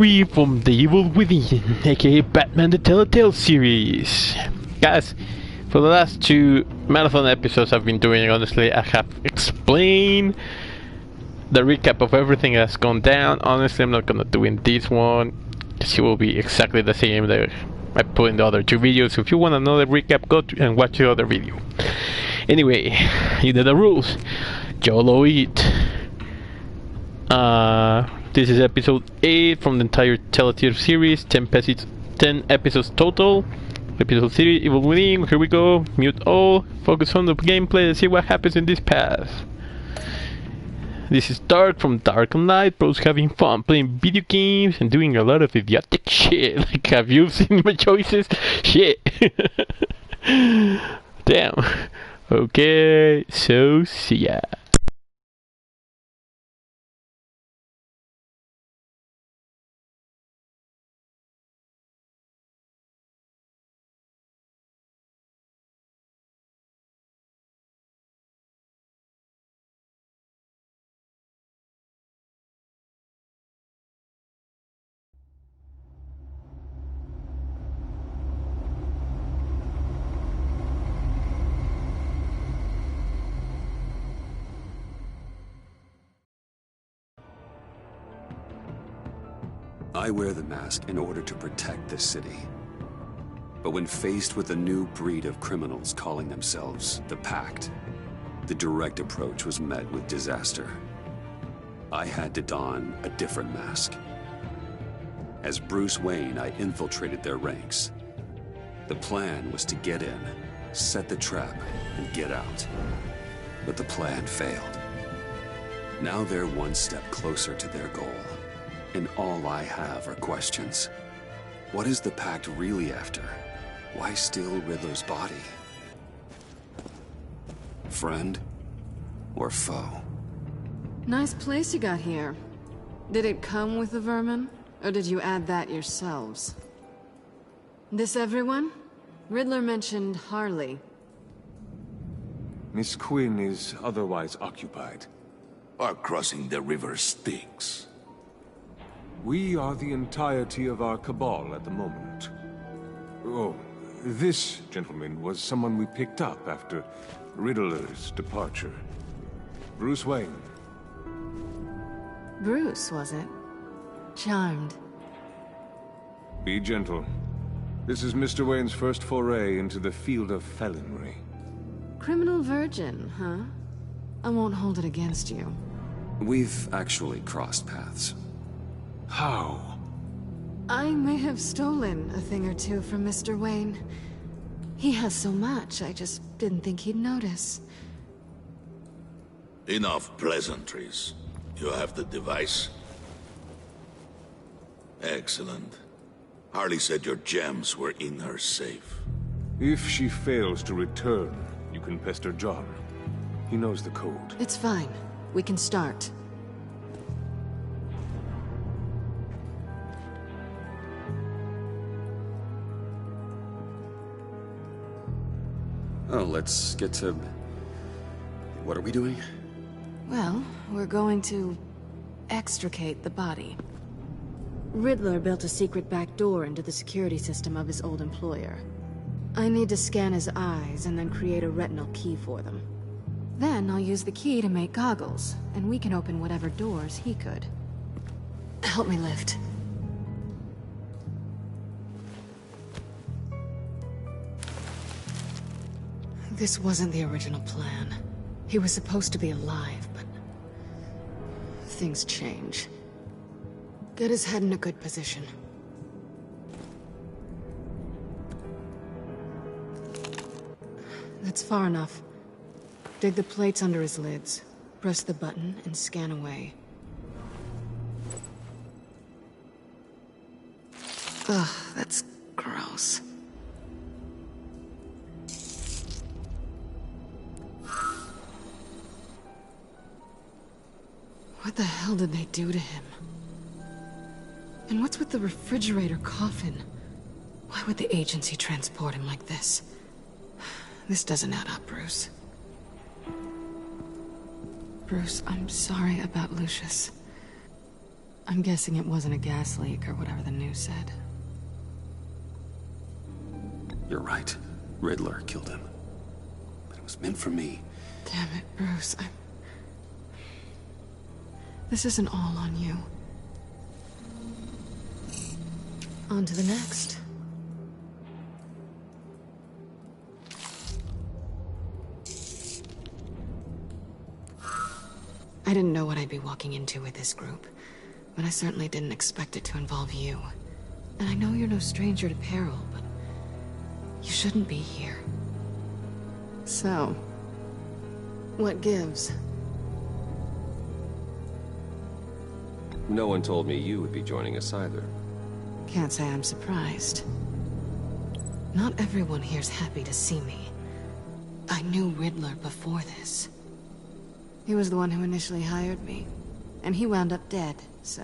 Free from the Evil Within, aka Batman the Tellateles series. Guys, for the last two marathon episodes I've been doing, honestly, I have explained the recap of everything that's gone down. Honestly, I'm not gonna do in this one, because it will be exactly the same that I put in the other two videos. So if you want another recap, go and watch the other video. Anyway, you know the rules. YOLO eat. This is episode 8 from the entire Tellateles series. 10 episodes total. Episode 3, Evil Within. Here we go. Mute all. Focus on the gameplay and see what happens in this path. This is Dark from Dark and Light. Bros having fun playing video games and doing a lot of idiotic shit. Like, have you seen my choices? Shit. Damn. Okay, so see ya. I wear the mask in order to protect this city. But when faced with a new breed of criminals calling themselves the Pact, the direct approach was met with disaster. I had to don a different mask. As Bruce Wayne, I infiltrated their ranks. The plan was to get in, set the trap, and get out. But the plan failed. Now they're one step closer to their goal. And all I have are questions. What is the Pact really after? Why steal Riddler's body? Friend or foe? Nice place you got here. Did it come with the vermin? Or did you add that yourselves? This everyone? Riddler mentioned Harley. Miss Quinn is otherwise occupied. Our crossing the river Styx. We are the entirety of our cabal at the moment. Oh, this gentleman was someone we picked up after Riddler's departure. Bruce Wayne. Bruce, was it? Charmed. Be gentle. This is Mr. Wayne's first foray into the field of felonry. Criminal virgin, huh? I won't hold it against you. We've actually crossed paths. How? I may have stolen a thing or two from Mr. Wayne. He has so much, I just didn't think he'd notice. Enough pleasantries. You have the device? Excellent. Harley said your gems were in her safe. If she fails to return, you can pester John. He knows the code. It's fine. We can start. Oh, let's get to... What are we doing? Well, we're going to extricate the body. Riddler built a secret back door into the security system of his old employer. I need to scan his eyes and then create a retinal key for them. Then I'll use the key to make goggles, and we can open whatever doors he could. Help me lift. This wasn't the original plan. He was supposed to be alive, but... things change. Get his head in a good position. That's far enough. Dig the plates under his lids. Press the button and scan away. Ugh, that's gross. What the hell did they do to him? And what's with the refrigerator coffin? Why would the agency transport him like this? This doesn't add up, Bruce. Bruce, I'm sorry about Lucius. I'm guessing it wasn't a gas leak or whatever the news said. You're right. Riddler killed him. But it was meant for me. Damn it, Bruce. This isn't all on you. On to the next. I didn't know what I'd be walking into with this group, but I certainly didn't expect it to involve you. And I know you're no stranger to peril, but you shouldn't be here. So, what gives? No one told me you would be joining us either. Can't say I'm surprised. Not everyone here's happy to see me. I knew Riddler before this. He was the one who initially hired me, and he wound up dead, so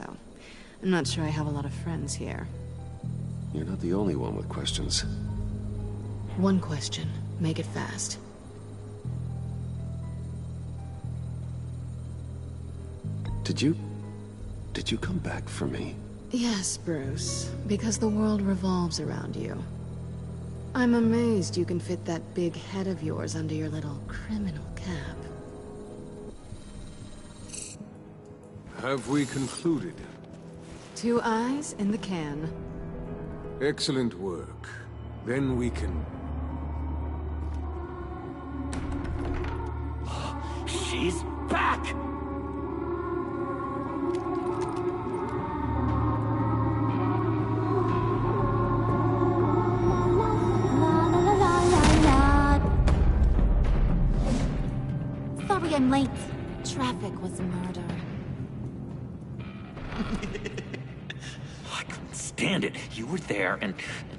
I'm not sure I have a lot of friends here. You're not the only one with questions. One question. Make it fast. Did you come back for me? Yes, Bruce, because the world revolves around you. I'm amazed you can fit that big head of yours under your little criminal cap. Have we concluded? 2 eyes in the can. Excellent work. Then we can... She's back! Sorry I'm late. Traffic was murder. I couldn't stand it. You were there, and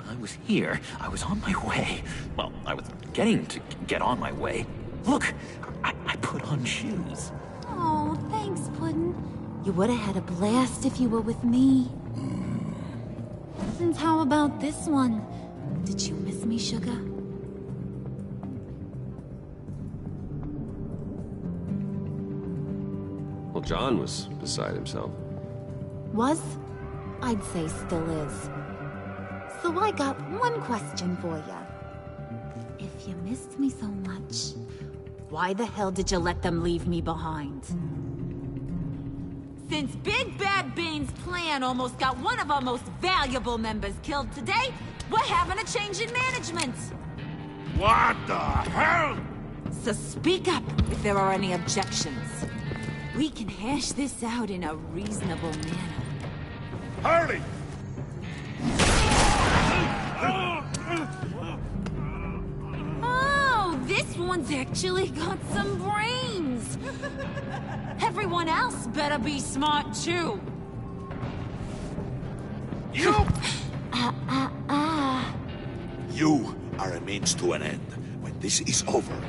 I was here. I was on my way. Well, I was getting to get on my way. Look, I put on shoes. Oh, thanks, Puddin'. You would have had a blast if you were with me. And how about this one? Did you miss me, Sugar? Well, John was beside himself. Was? I'd say still is. So I got one question for ya. If you missed me so much, why the hell did you let them leave me behind? Since Big Bad Bean's plan almost got one of our most valuable members killed today, we're having a change in management. What the hell? So speak up if there are any objections. We can hash this out in a reasonable manner. Harley! Oh, this one's actually got some brains. Everyone else better be smart too. You! You are a means to an end. When this is over,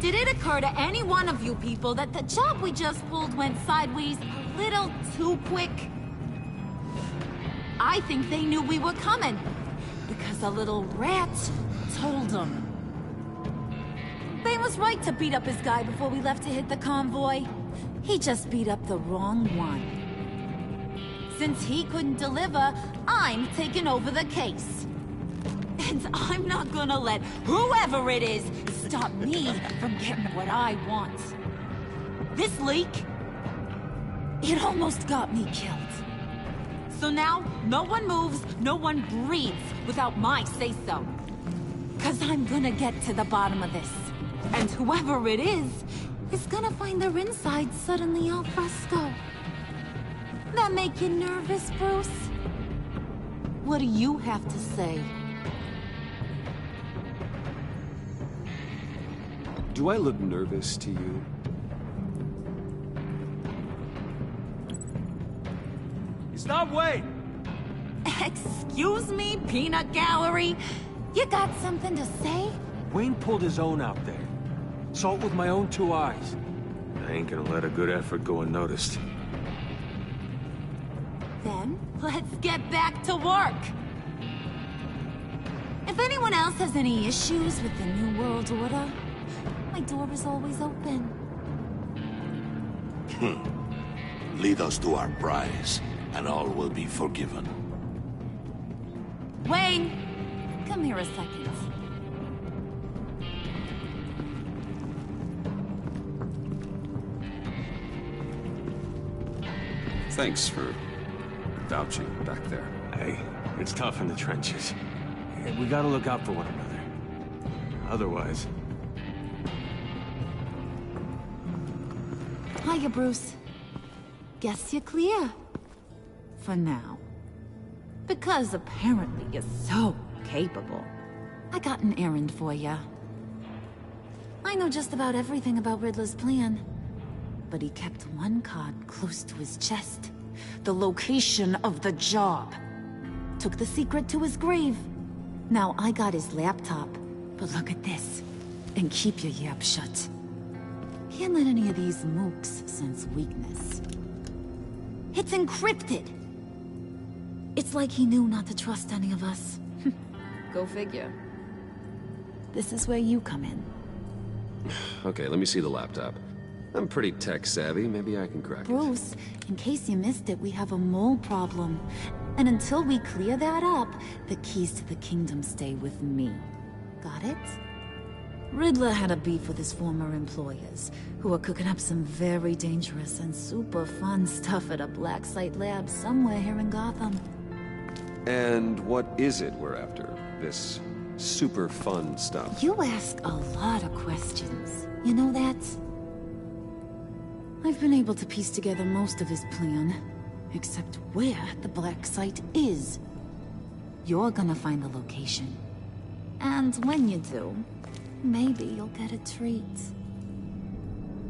Did it occur to any one of you people that the job we just pulled went sideways a little too quick? I think they knew we were coming, because a little rat told them. Bane was right to beat up his guy before we left to hit the convoy. He just beat up the wrong one. Since he couldn't deliver, I'm taking over the case. And I'm not gonna let whoever it is stop me from getting what I want. This leak, it almost got me killed. So now, no one moves, no one breathes without my say-so. 'Cause I'm gonna get to the bottom of this. And whoever it is gonna find their inside suddenly al fresco. That make you nervous, Bruce? What do you have to say? Do I look nervous to you? Stop, wait! Excuse me, peanut gallery? You got something to say? Wayne pulled his own out there. Saw it with my own 2 eyes. I ain't gonna let a good effort go unnoticed. Then, let's get back to work. If anyone else has any issues with the New World Order, my door is always open. lead us to our prize. and all will be forgiven. Wayne, come here a second. Thanks for vouching back there. Hey, it's tough in the trenches. We gotta look out for one another. Otherwise... Hiya, Bruce. Guess you're clear. For now. Because apparently you're so capable. I got an errand for ya. I know just about everything about Riddler's plan. But he kept one card close to his chest. The location of the job. Took the secret to his grave. Now I got his laptop. But look at this. And keep your yap shut. Can't let any of these mooks sense weakness. It's encrypted! It's like he knew not to trust any of us. Go figure. This is where you come in. Okay, let me see the laptop. I'm pretty tech-savvy. Maybe I can crack it. Bruce, in case you missed it, we have a mole problem. And until we clear that up, the keys to the kingdom stay with me. Got it? Riddler had a beef with his former employers, who are cooking up some very dangerous and super fun stuff at a black site lab somewhere here in Gotham. And what is it we're after? This super fun stuff? You ask a lot of questions. You know that? I've been able to piece together most of his plan, except where the black site is. You're gonna find the location. And when you do, maybe you'll get a treat.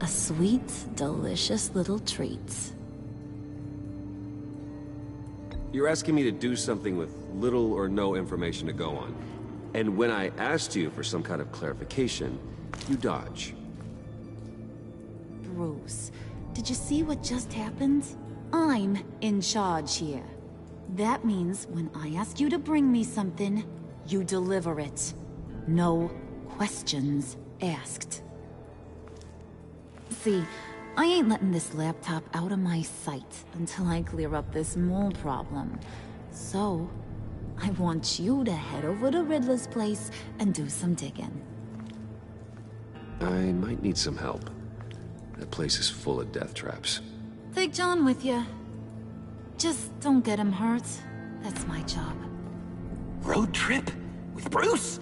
A sweet, delicious little treat. You're asking me to do something with little or no information to go on. And when I asked you for some kind of clarification, you dodge. Bruce, did you see what just happened? I'm in charge here. That means when I ask you to bring me something, you deliver it. No questions asked. See, I ain't letting this laptop out of my sight until I clear up this mole problem. So, I want you to head over to Riddler's place and do some digging. I might need some help. That place is full of death traps. Take John with you. Just don't get him hurt. That's my job. Road trip? With Bruce?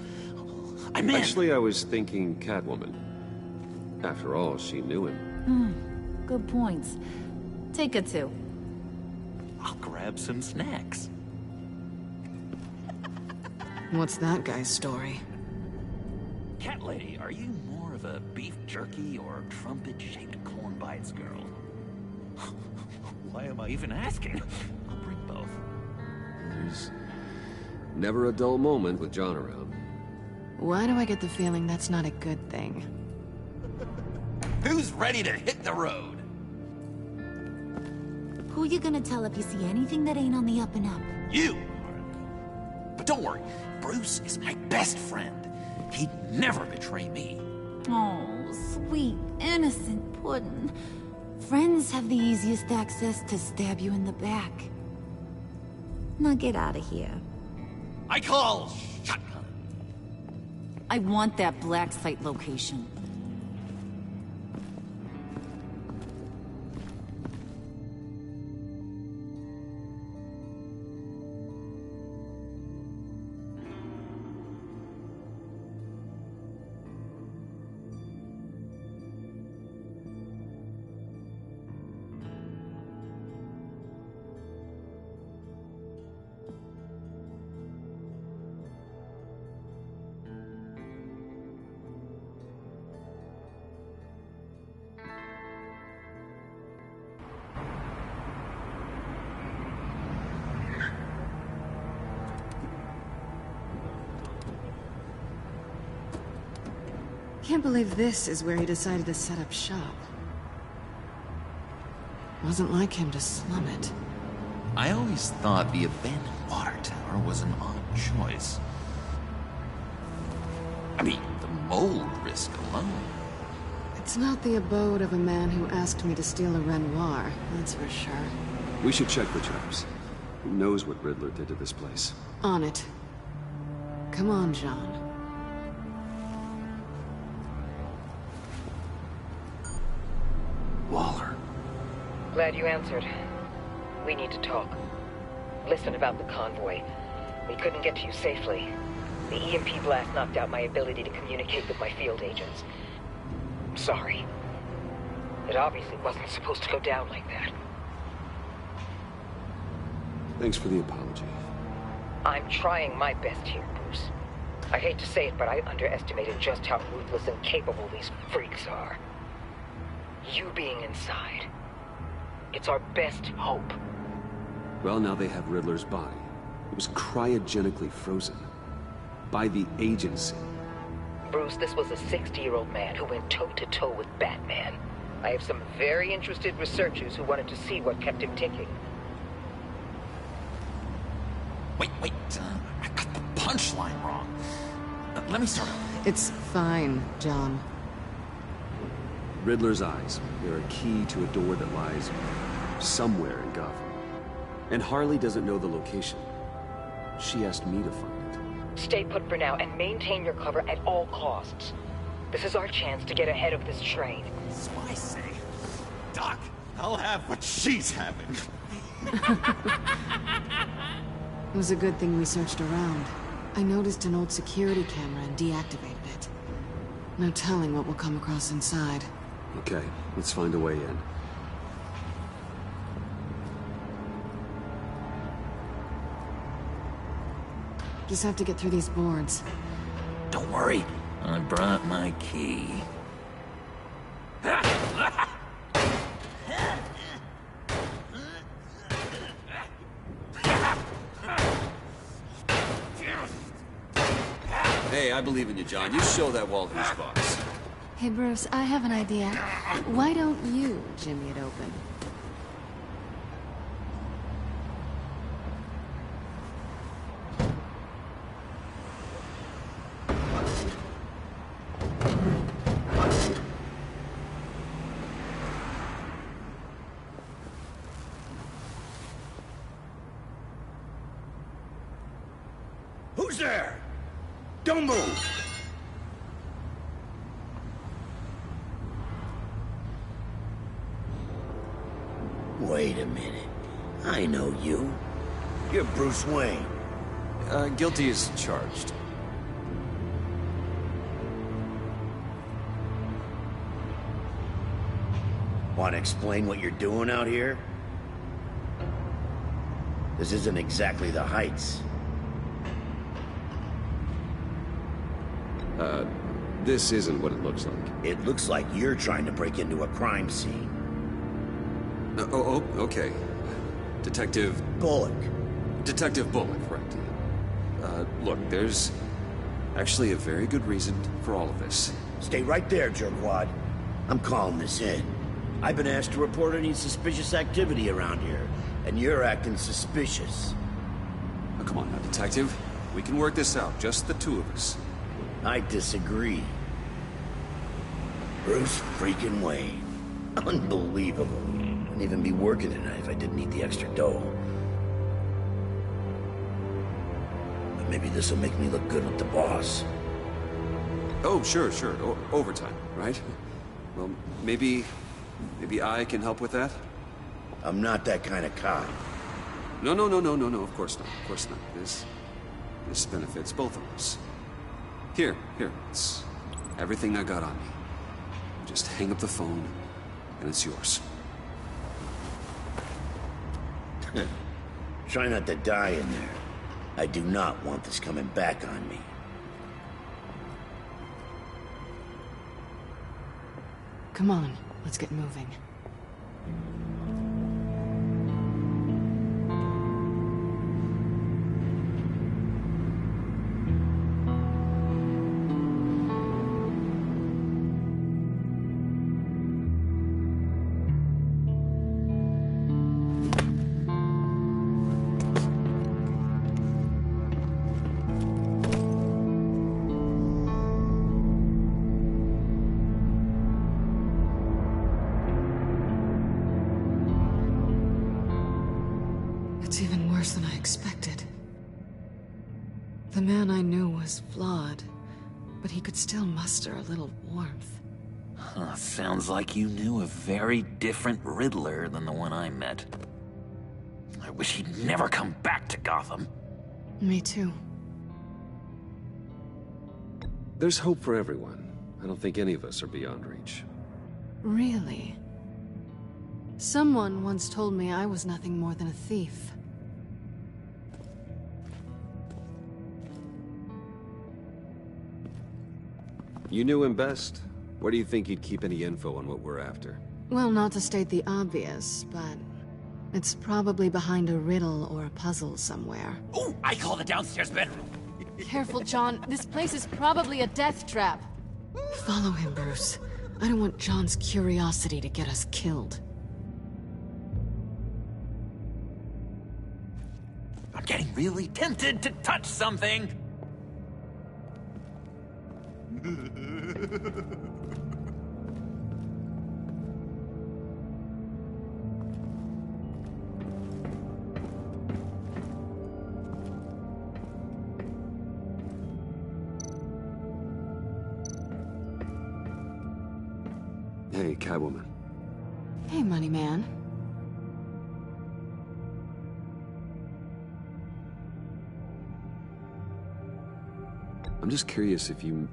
I'm in. Actually, I was thinking Catwoman. After all, she knew him. Good points. Take it too. I'll grab some snacks. What's that guy's story? Cat lady, are you more of a beef jerky or trumpet-shaped corn bites girl? Why am I even asking? I'll bring both. There's never a dull moment with John around. Why do I get the feeling that's not a good thing? Who's ready to hit the road? Who you gonna tell if you see anything that ain't on the up and up? You are. But don't worry, Bruce is my best friend. He'd never betray me. Oh, sweet, innocent puddin'. Friends have the easiest access to stab you in the back. Now get out of here. I call shotgun. I want that black site location. Can't believe this is where he decided to set up shop. Wasn't like him to slum it. I always thought the abandoned water tower was an odd choice. I mean, the mold risk alone. It's not the abode of a man who asked me to steal a Renoir, that's for sure. We should check the traps. Who knows what Riddler did to this place? On it. Come on, John. Waller. Glad you answered. We need to talk. Listen about the convoy. We couldn't get to you safely. The EMP blast knocked out my ability to communicate with my field agents. I'm sorry. It obviously wasn't supposed to go down like that. Thanks for the apology. I'm trying my best here, Bruce. I hate to say it, but I underestimated just how ruthless and capable these freaks are. You being inside. It's our best hope. Well, now they have Riddler's body. It was cryogenically frozen. By the agency. Bruce, this was a 60-year-old man who went toe-to-toe with Batman. I have some very interested researchers who wanted to see what kept him ticking. Wait, I got the punchline wrong. Let me start over. It's fine, John. Riddler's eyes. They're a key to a door that lies somewhere in Gotham. And Harley doesn't know the location. She asked me to find it. Stay put for now and maintain your cover at all costs. This is our chance to get ahead of this train. So I say, Doc, I'll have what she's having. It was a good thing we searched around. I noticed an old security camera and deactivated it. No telling what we'll come across inside. Okay, let's find a way in. Just have to get through these boards. Don't worry, I brought my key. Hey, I believe in you, John. You show that wall who's boss. Hey, Bruce, I have an idea. Why don't you jimmy it open? Who's there? Don't move! Wait a minute. I know you. You're Bruce Wayne. Guilty as charged. Want to explain what you're doing out here? This isn't exactly the Heights. This isn't what it looks like. It looks like you're trying to break into a crime scene. Okay. Detective... Bullock. Detective Bullock, correct. Look, there's actually a very good reason for all of this. Stay right there, jerkwad. I'm calling this in. I've been asked to report any suspicious activity around here, and you're acting suspicious. Now, come on now, Detective. We can work this out, just the two of us. I disagree. Bruce freaking Wayne. Unbelievable. Wouldn't even be working tonight if I didn't need the extra dough. But maybe this'll make me look good with the boss. Oh, sure. Overtime, right? Well, maybe I can help with that? I'm not that kind of cop. No, of course not. This benefits both of us. Here, it's everything I got on me. Just hang up the phone, and it's yours. Try not to die in there. I do not want this coming back on me. Come on, let's get moving. The man I knew was flawed, but he could still muster a little warmth. Huh, sounds like you knew a very different Riddler than the one I met. I wish he'd never come back to Gotham. Me too. There's hope for everyone. I don't think any of us are beyond reach. Really? Someone once told me I was nothing more than a thief. You knew him best. Where do you think he'd keep any info on what we're after? Well, not to state the obvious, but it's probably behind a riddle or a puzzle somewhere. Oh, I call the downstairs bedroom. Careful, John. This place is probably a death trap. Follow him, Bruce. I don't want John's curiosity to get us killed. I'm getting really tempted to touch something. Hey, Catwoman. Hey, Money Man. I'm just curious if you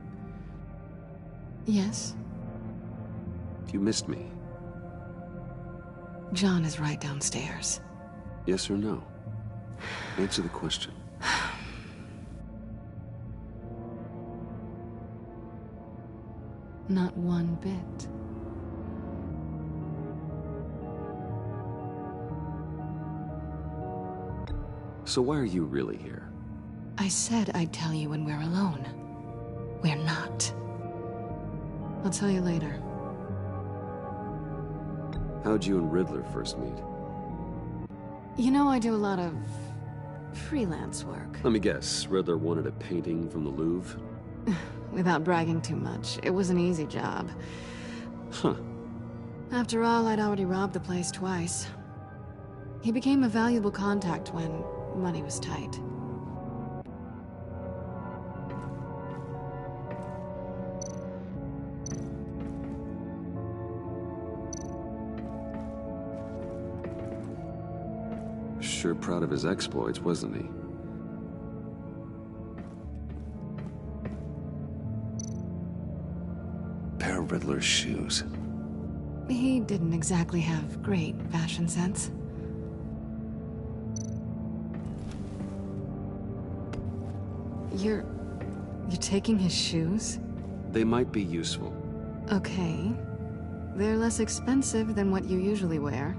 Yes? missed me. John is right downstairs. Yes or no? Answer the question. Not one bit. So why are you really here? I said I'd tell you when we're alone. We're not. I'll tell you later. How'd you and Riddler first meet? You know, I do a lot of freelance work. Let me guess, Riddler wanted a painting from the Louvre? Without bragging too much, it was an easy job. Huh. After all, I'd already robbed the place twice. He became a valuable contact when money was tight. Sure proud of his exploits, wasn't he? Pair of Riddler's shoes. He didn't exactly have great fashion sense. You're taking his shoes? They might be useful. Okay. They're less expensive than what you usually wear.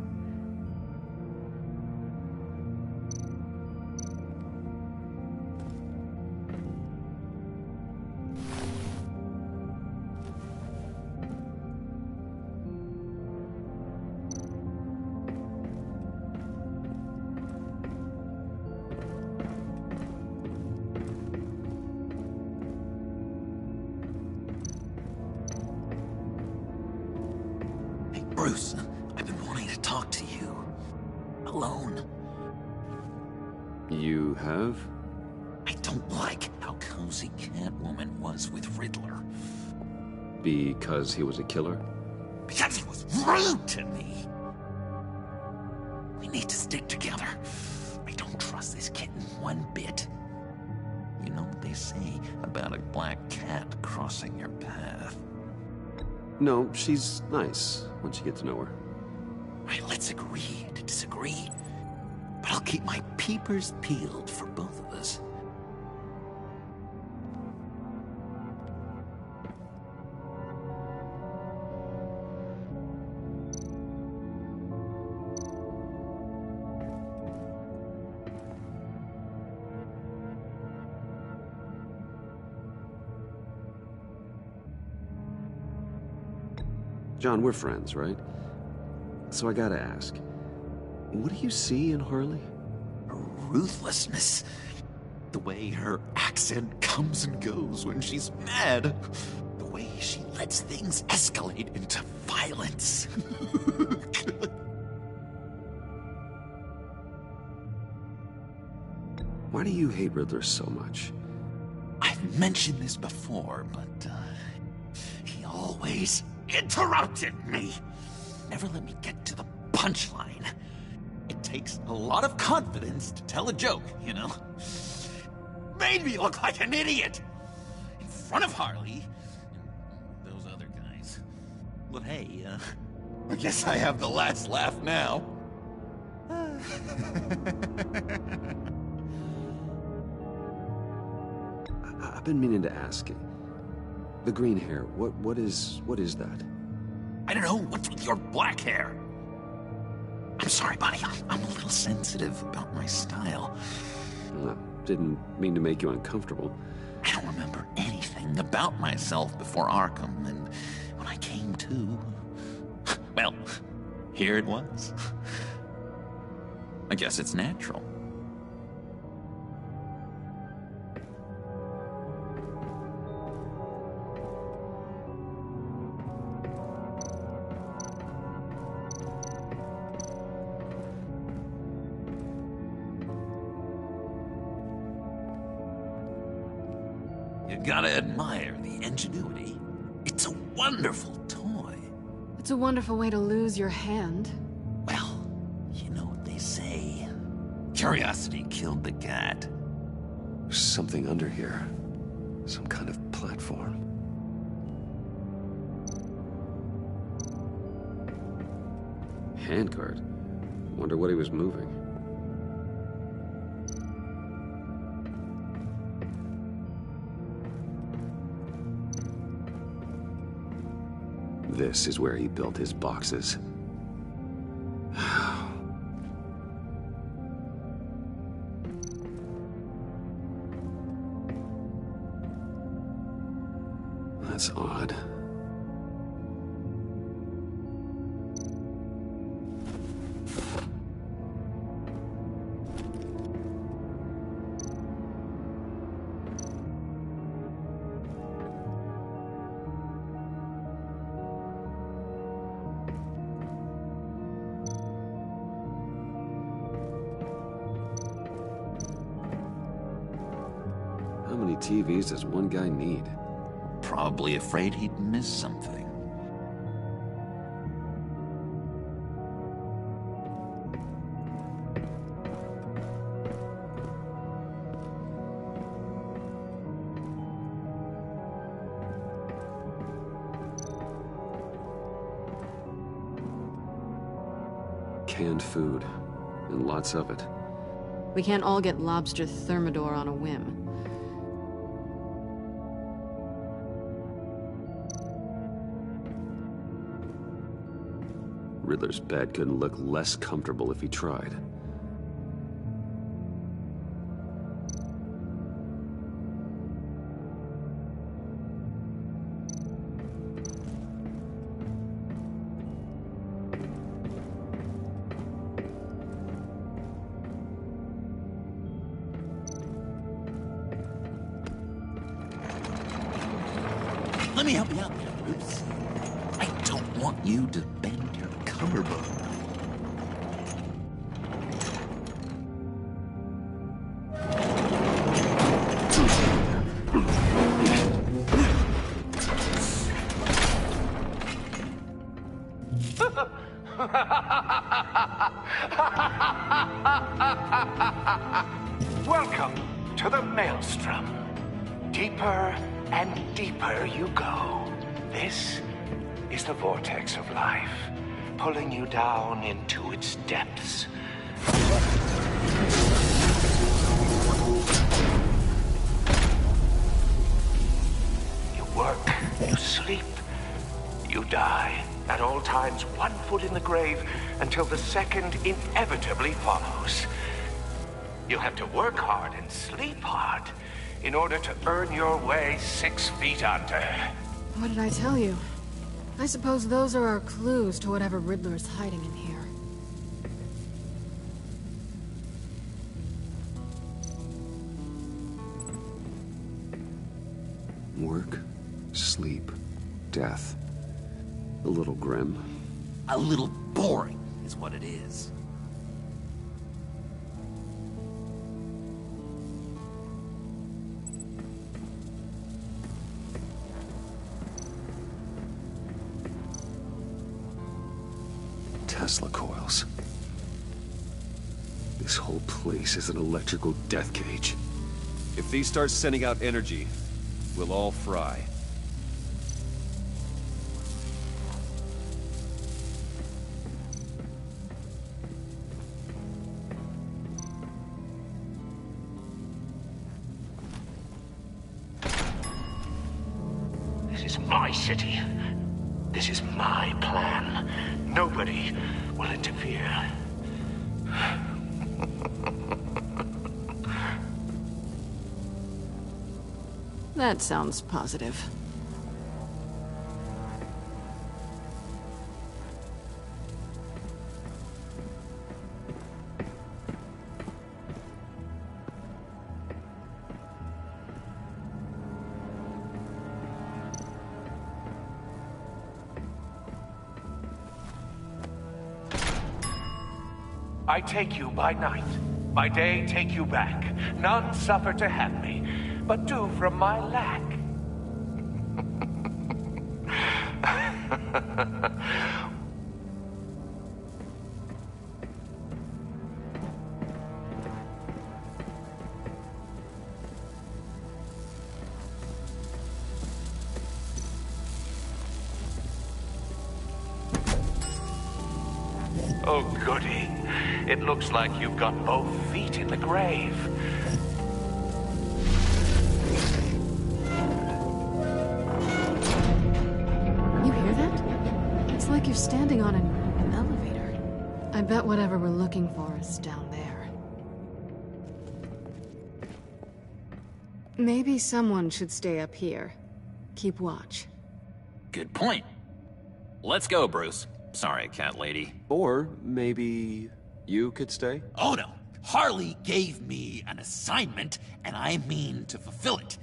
Bruce, I've been wanting to talk to you. Alone. You have? I don't like how cozy Catwoman was with Riddler. Because he was a killer? Because he was rude to me! We need to stick together. I don't trust this kitten one bit. You know what they say about a black cat crossing your path? No, she's nice once you get to know her. Right, let's agree to disagree. But I'll keep my peepers peeled for both of us. John, we're friends, right? So I gotta ask, what do you see in Harley? Her ruthlessness. The way her accent comes and goes when she's mad. The way she lets things escalate into violence. Why do you hate Riddler so much? I've mentioned this before, but he always interrupted me. Never let me get to the punchline. It takes a lot of confidence to tell a joke, you know? Made me look like an idiot in front of Harley and those other guys. But hey, I guess I have the last laugh now. I've been meaning to ask you. The green hair, what is that? I don't know, what's with your black hair? I'm sorry, buddy, I'm a little sensitive about my style. Didn't mean to make you uncomfortable. I don't remember anything about myself before Arkham, and when I came to, well, here it was. I guess it's natural. You gotta admire the ingenuity. It's a wonderful toy. It's a wonderful way to lose your hand. Well, you know what they say. Curiosity killed the cat. There's something under here. Some kind of platform. Handcart. Wonder what he was moving. This is where he built his boxes. That's odd. How many TVs does one guy need? Probably afraid he'd miss something. Canned food, and lots of it. We can't all get lobster thermidor on a whim. Riddler's bed couldn't look less comfortable if he tried. Let me help you out there, Bruce. I don't want you to bend your collarbone. Welcome to the Maelstrom. Deeper and deeper you go. This is the vortex of life, pulling you down into its depths. You work, you sleep, you die. At all times, 1 foot in the grave until the second inevitably follows. You have to work hard and sleep hard in order to earn your way 6 feet under. What did I tell you? I suppose those are our clues to whatever Riddler's hiding in here. Work, sleep, death. A little grim. A little boring is what it is. Tesla coils. This whole place is an electrical death cage. If these start sending out energy, we'll all fry. This is my city. This is my plan. Nobody will interfere. That sounds positive. I take you by night. By day, take you back. None suffer to have me, but do from my lack. Oh, goody. It looks like you've got both feet in the grave. You hear that? It's like you're standing on an elevator. I bet whatever we're looking for is down there. Maybe someone should stay up here. Keep watch. Good point. Let's go, Bruce. Sorry, cat lady. Or maybe you could stay? Oh no. Harley gave me an assignment, and I mean to fulfill it.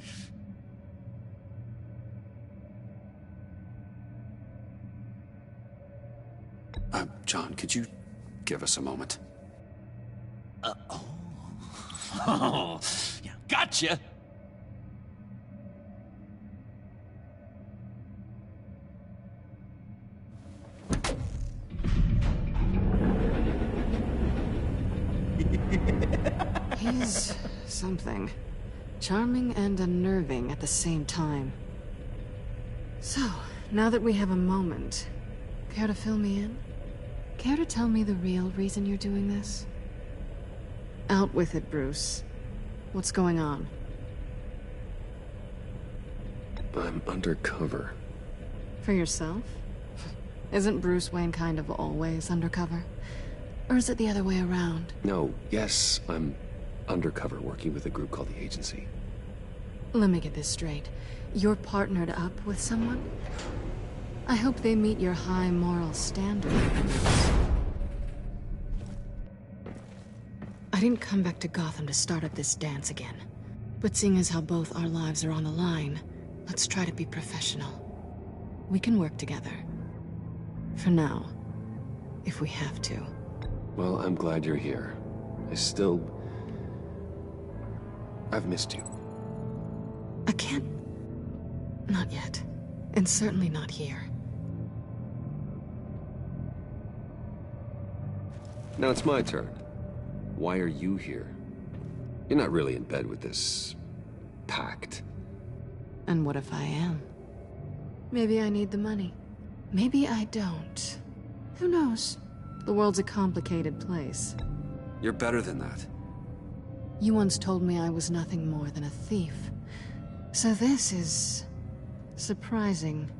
John, could you give us a moment? Oh, yeah, gotcha. He's something. Charming and unnerving at the same time. So, now that we have a moment, care to fill me in? Care to tell me the real reason you're doing this? Out with it, Bruce. What's going on? I'm undercover. For yourself? Isn't Bruce Wayne kind of always undercover? Or is it the other way around? No, yes, I'm undercover working with a group called the Agency. Let me get this straight. You're partnered up with someone? I hope they meet your high moral standard. I didn't come back to Gotham to start up this dance again. But seeing as how both our lives are on the line, let's try to be professional. We can work together. For now. If we have to. Well, I'm glad you're here. I've missed you. I can't... Not yet. And certainly not here. Now it's my turn. Why are you here? You're not really in bed with this... pact. And what if I am? Maybe I need the money. Maybe I don't. Who knows? The world's a complicated place. You're better than that. You once told me I was nothing more than a thief. So this is... surprising.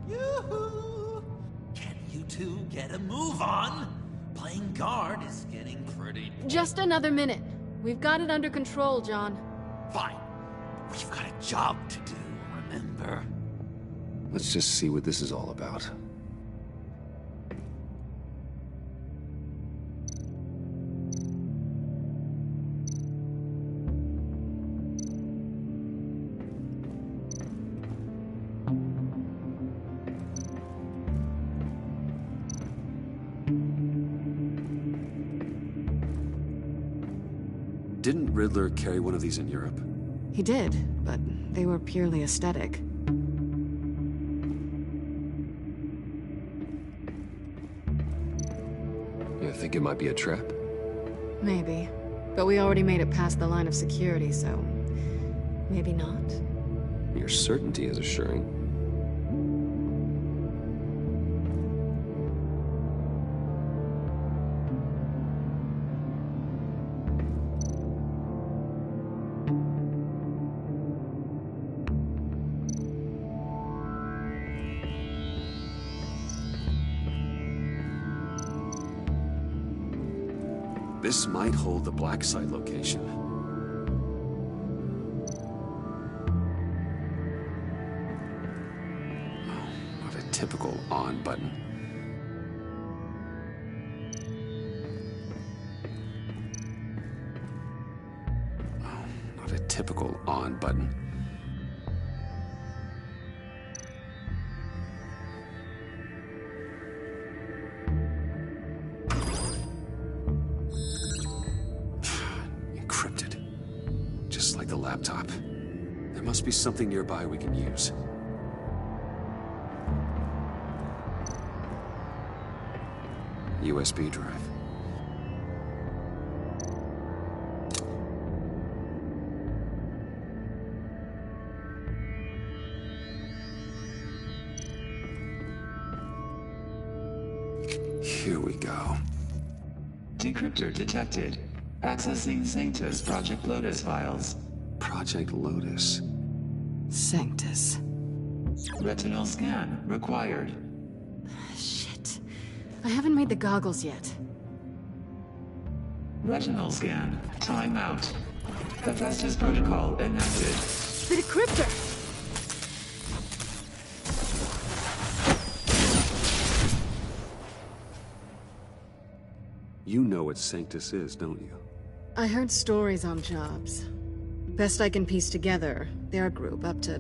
Yoo-hoo! Can you two get a move on? Playing guard is getting pretty... Just another minute. We've got it under control, John. Fine. We've got a job to do, remember? Let's just see what this is all about. Didn't Riddler carry one of these in Europe? He did, but they were purely aesthetic. Think it might be a trap? Maybe. But we already made it past the line of security, so... maybe not. Your certainty is assuring. This might hold the black site location. Oh, not a typical on button. Oh, not a typical on button. Laptop. There must be something nearby we can use. USB drive. Here we go. Decryptor detected. Accessing Sanctus Project Lotus files. Project Lotus. Sanctus. Retinal scan required. Shit. I haven't made the goggles yet. Retinal scan. Timeout. Hephaestus protocol enacted. The decryptor! You know what Sanctus is, don't you? I heard stories on jobs. Best I can piece together, they're a group up to...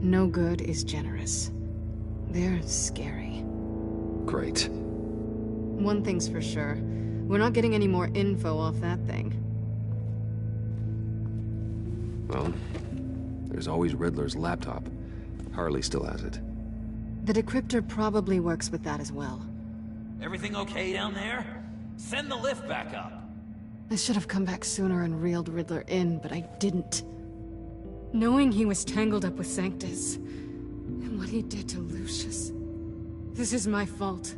no good is generous. They're scary. Great. One thing's for sure. We're not getting any more info off that thing. Well, there's always Riddler's laptop. Harley still has it. The decryptor probably works with that as well. Everything okay down there? Send the lift back up. I should have come back sooner and reeled Riddler in, but I didn't. Knowing he was tangled up with Sanctus, and what he did to Lucius. This is my fault.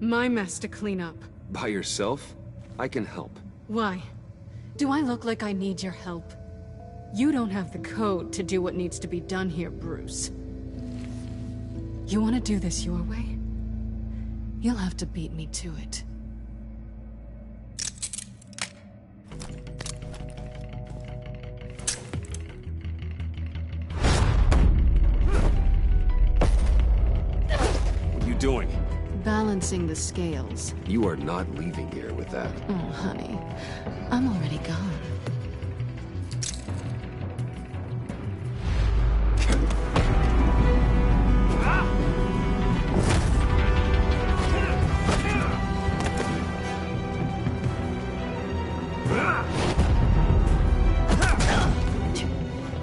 My mess to clean up. By yourself? I can help. Why? Do I look like I need your help? You don't have the code to do what needs to be done here, Bruce. You want to do this your way? You'll have to beat me to it. Doing? Balancing the scales. You are not leaving here with that. Oh, honey. I'm already gone.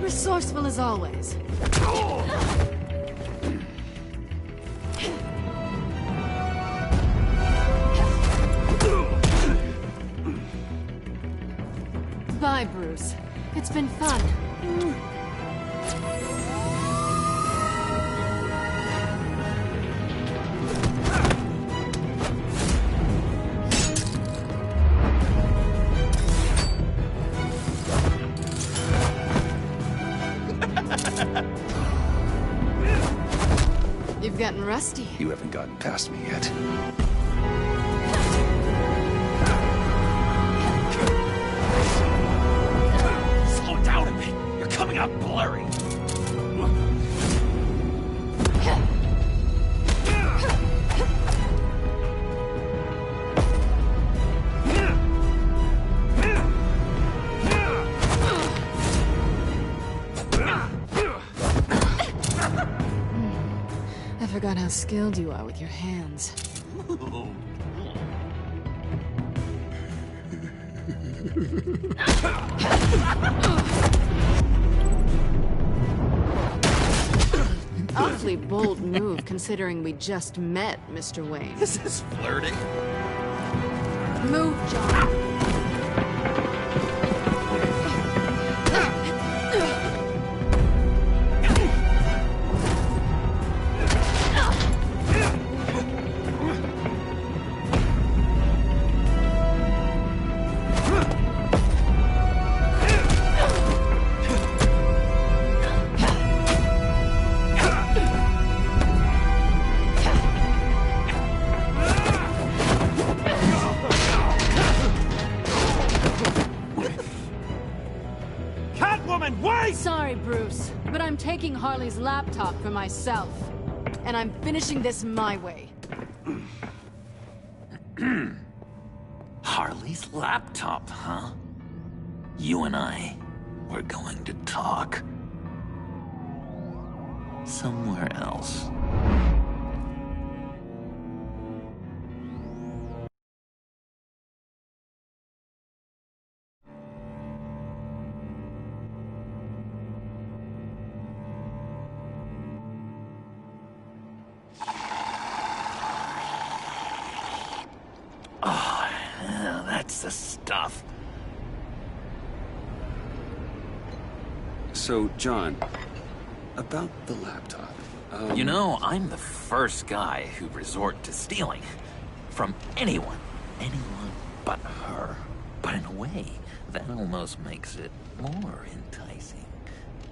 Resourceful as always. Bye, Bruce. It's been fun. You've gotten rusty. You haven't gotten past me yet. Coming out blurry. I forgot how skilled you are with your hands. Awfully really bold move considering we just met, Mr. Wayne. This is flirting. Move, John. Sorry, Bruce, but I'm taking Harley's laptop for myself. And I'm finishing this my way. Harley's laptop, huh? You and I, we're going to talk. Somewhere else. Oh, yeah, that's the stuff. So, John, about the laptop. You know, I'm the first guy who'd resort to stealing. From anyone. Anyone but her. But in a way, that almost makes it more enticing.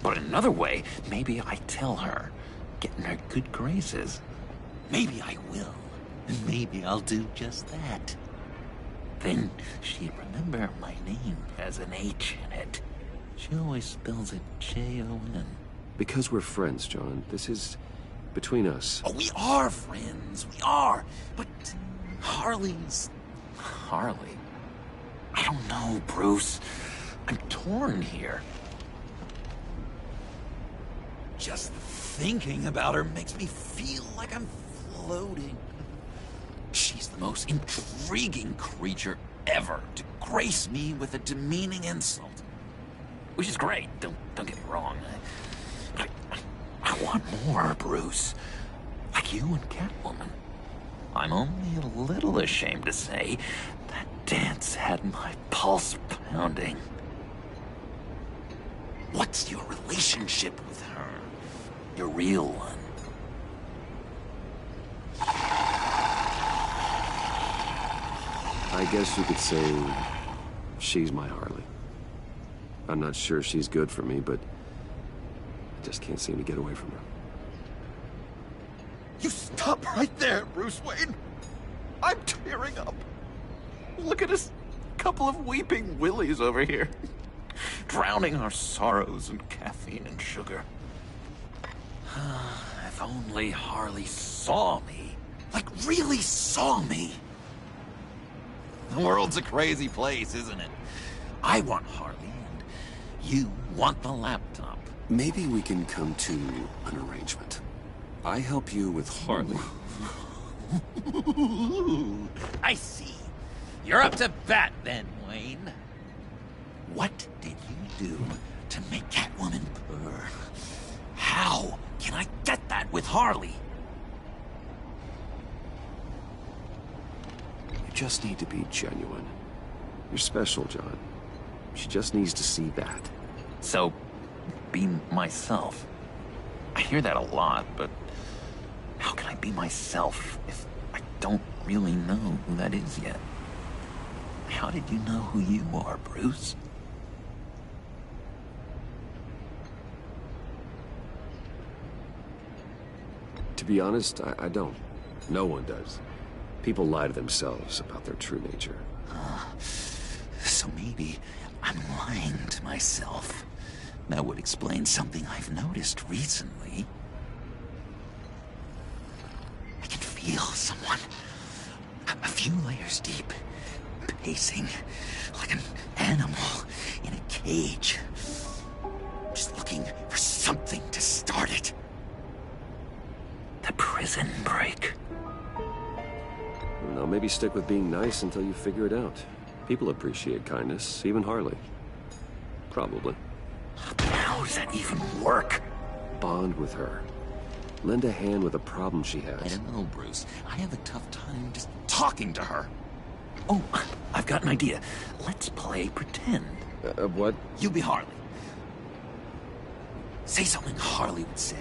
But in another way, maybe I tell her, get in her good graces. Maybe I will. And maybe I'll do just that. Then she'd remember my name has an H in it. She always spells it Jon. Because we're friends, John. This is between us. Oh, we are friends. We are. But Harley's... Harley? I don't know, Bruce. I'm torn here. Just thinking about her makes me feel like I'm floating. She's the most intriguing creature ever to grace me with a demeaning insult. Which is great, don't get me wrong. I want more, Bruce. Like you and Catwoman. I'm only a little ashamed to say that dance had my pulse pounding. What's your relationship with her? Your real one? I guess you could say she's my Harley. I'm not sure she's good for me, but I just can't seem to get away from her. You stop right there, Bruce Wayne. I'm tearing up. Look at us, couple of weeping willies over here. Drowning our sorrows in caffeine and sugar. If only Harley saw me. Like, really saw me. The world's a crazy place, isn't it? I want Harley, and you want the laptop. Maybe we can come to an arrangement. I help you with Harley. I see. You're up to bat then, Wayne. What did you do to make Catwoman purr? How can I get that with Harley? You just need to be genuine. You're special, John. She just needs to see that. So, be myself. I hear that a lot, but how can I be myself if I don't really know who that is yet? How did you know who you are, Bruce? To be honest, I don't. No one does. People lie to themselves about their true nature. So maybe I'm lying to myself. That would explain something I've noticed recently. I can feel someone a few layers deep, pacing like an animal in a cage. Just looking for something to start it. The prison break. Now maybe stick with being nice until you figure it out. People appreciate kindness, even Harley. Probably. How does that even work? Bond with her. lend a hand with a problem she has. I don't know, Bruce. I have a tough time just talking to her. Oh, I've got an idea. Let's play pretend. What? You be Harley. Say something Harley would say.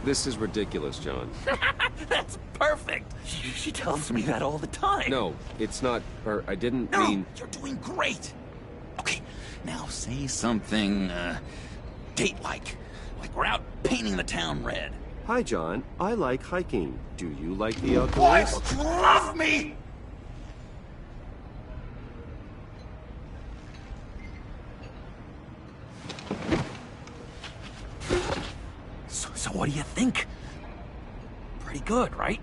This is ridiculous, John. That's perfect. She tells me that all the time. No, it's not. Or I didn't No, mean. you're doing great. Okay, now say something, date-like. Like we're out painting the town red. Hi, John. I like hiking. Do you like the outdoors? What? You love me! So what do you think? Pretty good, right?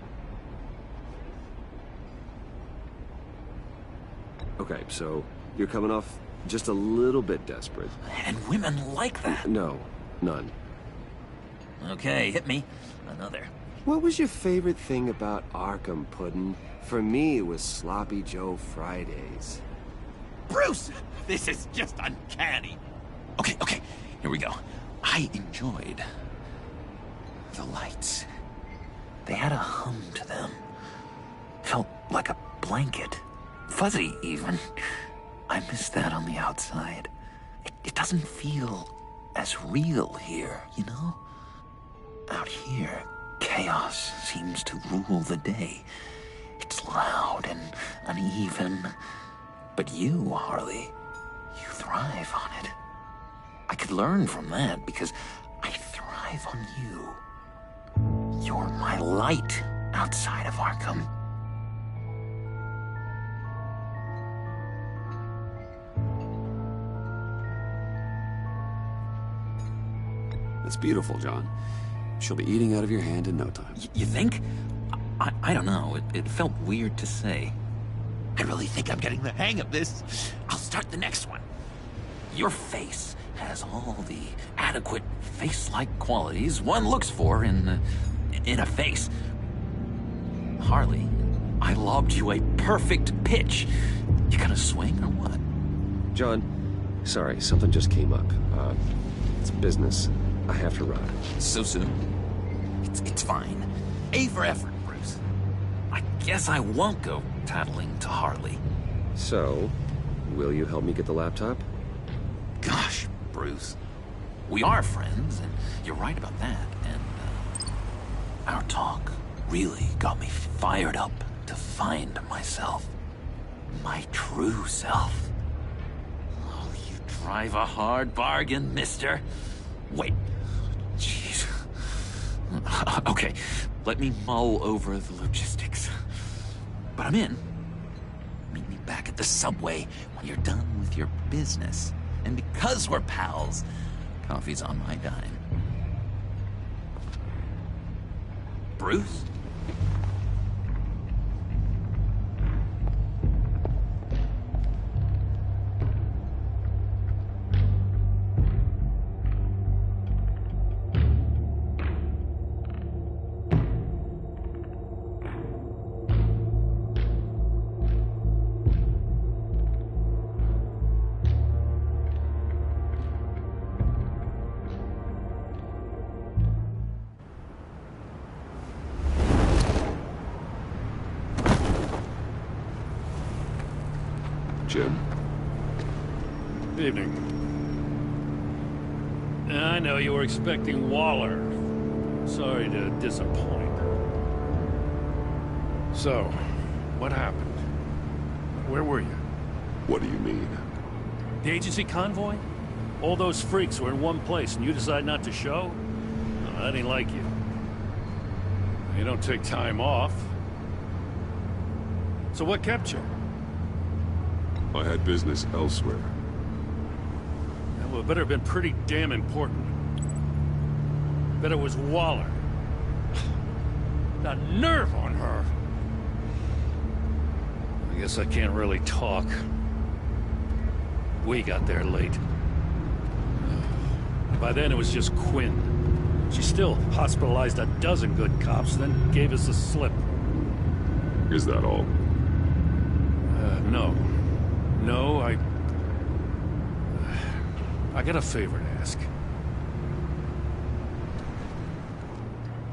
Okay, so you're coming off just a little bit desperate. And women like that. No, none. Okay, hit me. Another. What was your favorite thing about Arkham, Puddin'? For me, it was Sloppy Joe Fridays. Bruce! This is just uncanny. Okay, here we go. I enjoyed the lights. They had a hum to them. Felt like a blanket. Fuzzy, even. I miss that on the outside. It doesn't feel as real here, you know? Out here, chaos seems to rule the day. It's loud and uneven. But you, Harley, you thrive on it. I could learn from that because I thrive on you. You're my light outside of Arkham. It's beautiful, John. She'll be eating out of your hand in no time. You think? I don't know. It felt weird to say. I really think I'm getting the hang of this. I'll start the next one. Your face has all the adequate face-like qualities one looks for in a face. Harley, I lobbed you a perfect pitch. You gonna swing or what? John, sorry, something just came up. It's business. I have to run. So soon? It's fine. A for effort, Bruce. I guess I won't go tattling to Harley. So, will you help me get the laptop? Gosh, Bruce. We are friends, and you're right about that. And our talk really got me fired up to find myself. My true self. Oh, you drive a hard bargain, mister. Wait. Jeez. Okay, let me mull over the logistics. But I'm in. Meet me back at the subway when you're done with your business. And because we're pals, coffee's on my dime. Bruce? Jim? Evening. I know you were expecting Waller. Sorry to disappoint. So, what happened? Where were you? What do you mean? The agency convoy? All those freaks were in one place and you decide not to show? No, that ain't like you. You don't take time off. So what kept you? I had business elsewhere. Well, it better have been pretty damn important. Bet it was Waller. The nerve on her! I guess I can't really talk. We got there late. By then it was just Quinn. She still hospitalized a dozen good cops, then gave us the slip. Is that all? No. No, I got a favor to ask.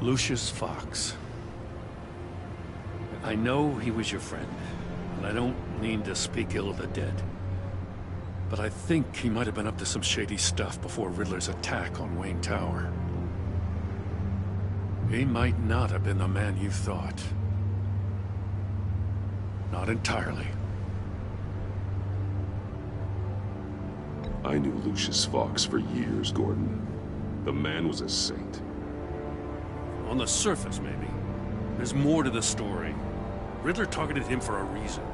Lucius Fox. I know he was your friend, and I don't mean to speak ill of the dead. But I think he might have been up to some shady stuff before Riddler's attack on Wayne Tower. He might not have been the man you thought. Not entirely. I knew Lucius Fox for years, Gordon. The man was a saint. On the surface, maybe. There's more to the story. Riddler targeted him for a reason.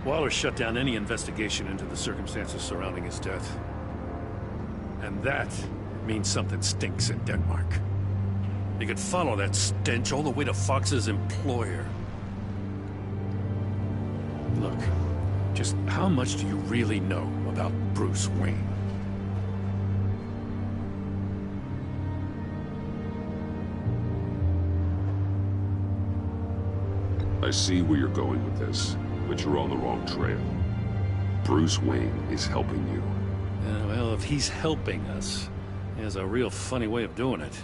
Waller shut down any investigation into the circumstances surrounding his death. And that means something stinks in Denmark. You could follow that stench all the way to Fox's employer. Look, just how much do you really know about Bruce Wayne? I see where you're going with this, but you're on the wrong trail. Bruce Wayne is helping you. Well, if he's helping us, he has a real funny way of doing it.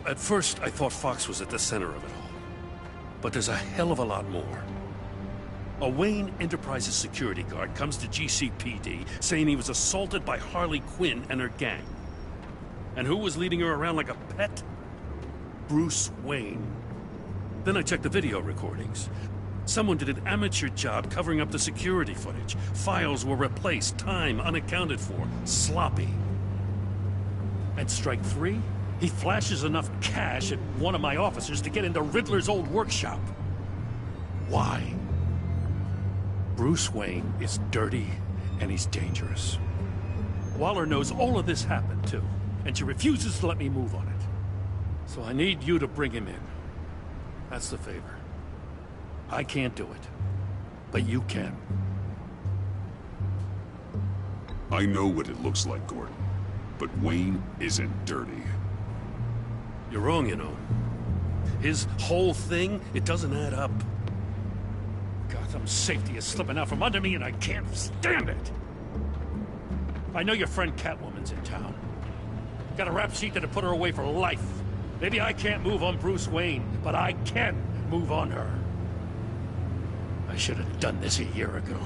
At first, I thought Fox was at the center of it all. But there's a hell of a lot more. A Wayne Enterprises security guard comes to GCPD saying he was assaulted by Harley Quinn and her gang. And who was leading her around like a pet? Bruce Wayne. Then I checked the video recordings. Someone did an amateur job covering up the security footage. Files were replaced, time unaccounted for, sloppy. At strike 3, he flashes enough cash at one of my officers to get into Riddler's old workshop. Why? Bruce Wayne is dirty and he's dangerous. Waller knows all of this happened too, and she refuses to let me move on it. So I need you to bring him in. That's the favor. I can't do it, but you can. I know what it looks like, Gordon, but Wayne isn't dirty. You're wrong, you know. His whole thing, it doesn't add up. Gotham safety is slipping out from under me and I can't stand it. I know your friend Catwoman's in town. Got a rap sheet that'd put her away for life. Maybe I can't move on Bruce Wayne, but I can move on her. I should have done this a year ago.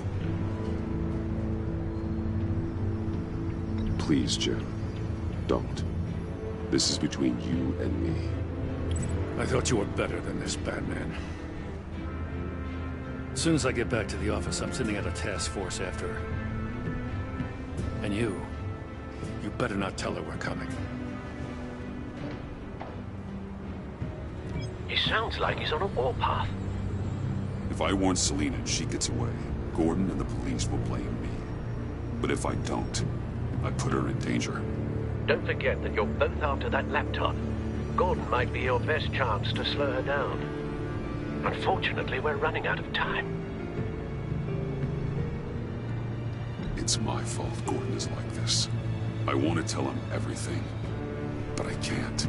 Please, Jim. Don't. This is between you and me. I thought you were better than this, Batman. As soon as I get back to the office, I'm sending out a task force after her. And you better not tell her we're coming. He sounds like he's on a warpath. If I warn Selina and she gets away, Gordon and the police will blame me. But if I don't, I put her in danger. Don't forget that you're both after that laptop. Gordon might be your best chance to slow her down. Unfortunately, we're running out of time. It's my fault Gordon is like this. I want to tell him everything, but I can't.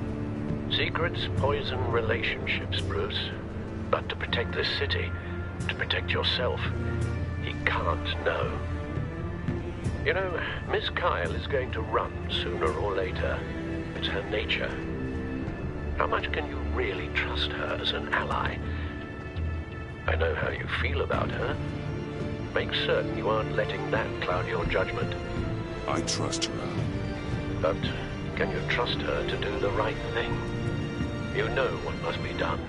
Secrets poison relationships, Bruce. But to protect this city, to protect yourself, he can't know. You know, Miss Kyle is going to run sooner or later. It's her nature. How much can you really trust her as an ally? I know how you feel about her. Make certain you aren't letting that cloud your judgment. I trust her, Al. But can you trust her to do the right thing? You know what must be done.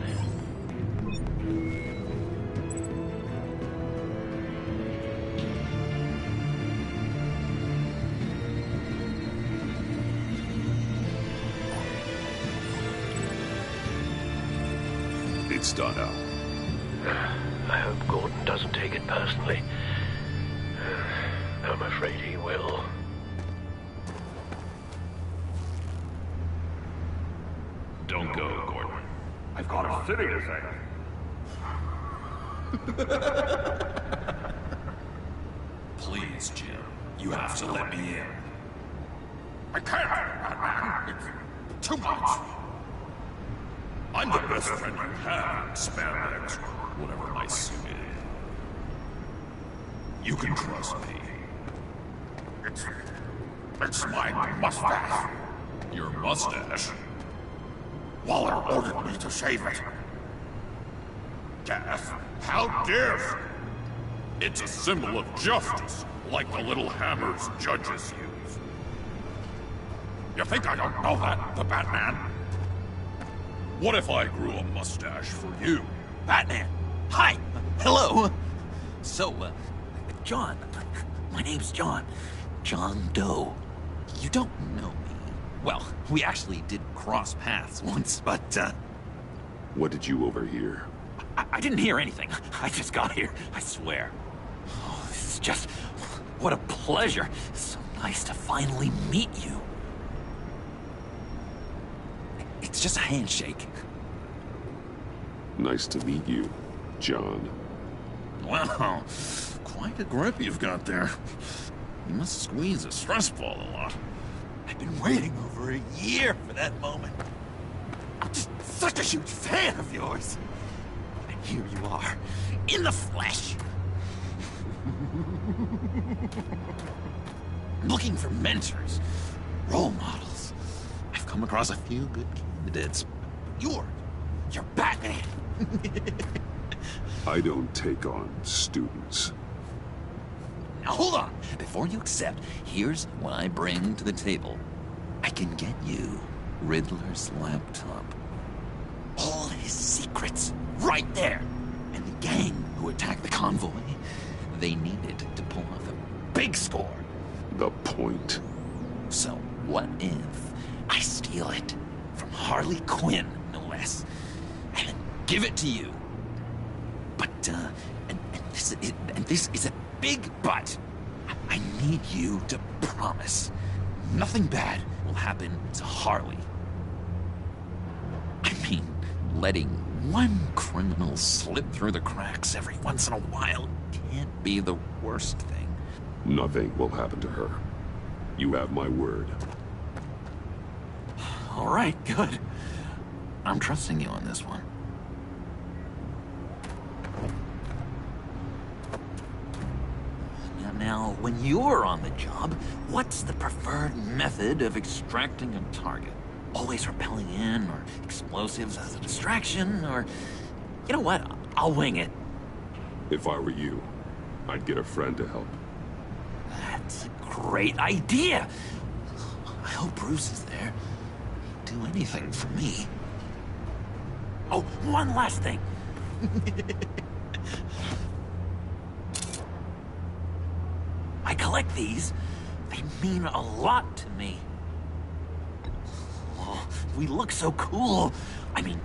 It's done, Al. I hope Gordon doesn't take it personally. I'm afraid he will. Don't go, Gordon. I've got a city to save. Please, Jim. You have to let me in. I can't, Batman. It's too much. I'm the best friend you have in spandex, or whatever my suit is. You can trust me. It's my mustache. Your mustache? Waller ordered me to shave it. Gaff, how dare you? It's a symbol of justice, like the little hammers judges use. You think I don't know that, the Batman? What if I grew a mustache for you? Batman! Hi! Hello! So, John. My name's John. John Doe. You don't know me. Well, we actually did cross paths once, but, What did you overhear? I didn't hear anything. I just got here, I swear. Oh, this is just... what a pleasure. So nice to finally meet you. It's just a handshake. Nice to meet you, John. Wow, quite a grip you've got there. You must squeeze a stress ball a lot. I've been waiting over a year for that moment. I'm just such a huge fan of yours. And here you are, in the flesh. Looking for mentors, role models. I've come across a few good candidates. You're Batman. I don't take on students. Now hold on. Before you accept, here's what I bring to the table. I can get you Riddler's laptop. All his secrets, right there. And the gang who attacked the convoy, they needed to pull off a big score. The point? So what if I steal it from Harley Quinn, no less, and then give it to you? But, and this is a big but. I need you to promise nothing bad will happen to Harley. I mean, letting one criminal slip through the cracks every once in a while can't be the worst thing. Nothing will happen to her. You have my word. All right, good. I'm trusting you on this one. Now, when you're on the job, what's the preferred method of extracting a target? Always rappelling in, or explosives as a distraction, or... You know what? I'll wing it. If I were you, I'd get a friend to help. That's a great idea! I hope Bruce is there. He'd do anything for me. Oh, one last thing. I collect these. They mean a lot to me. Oh, we look so cool. I mean,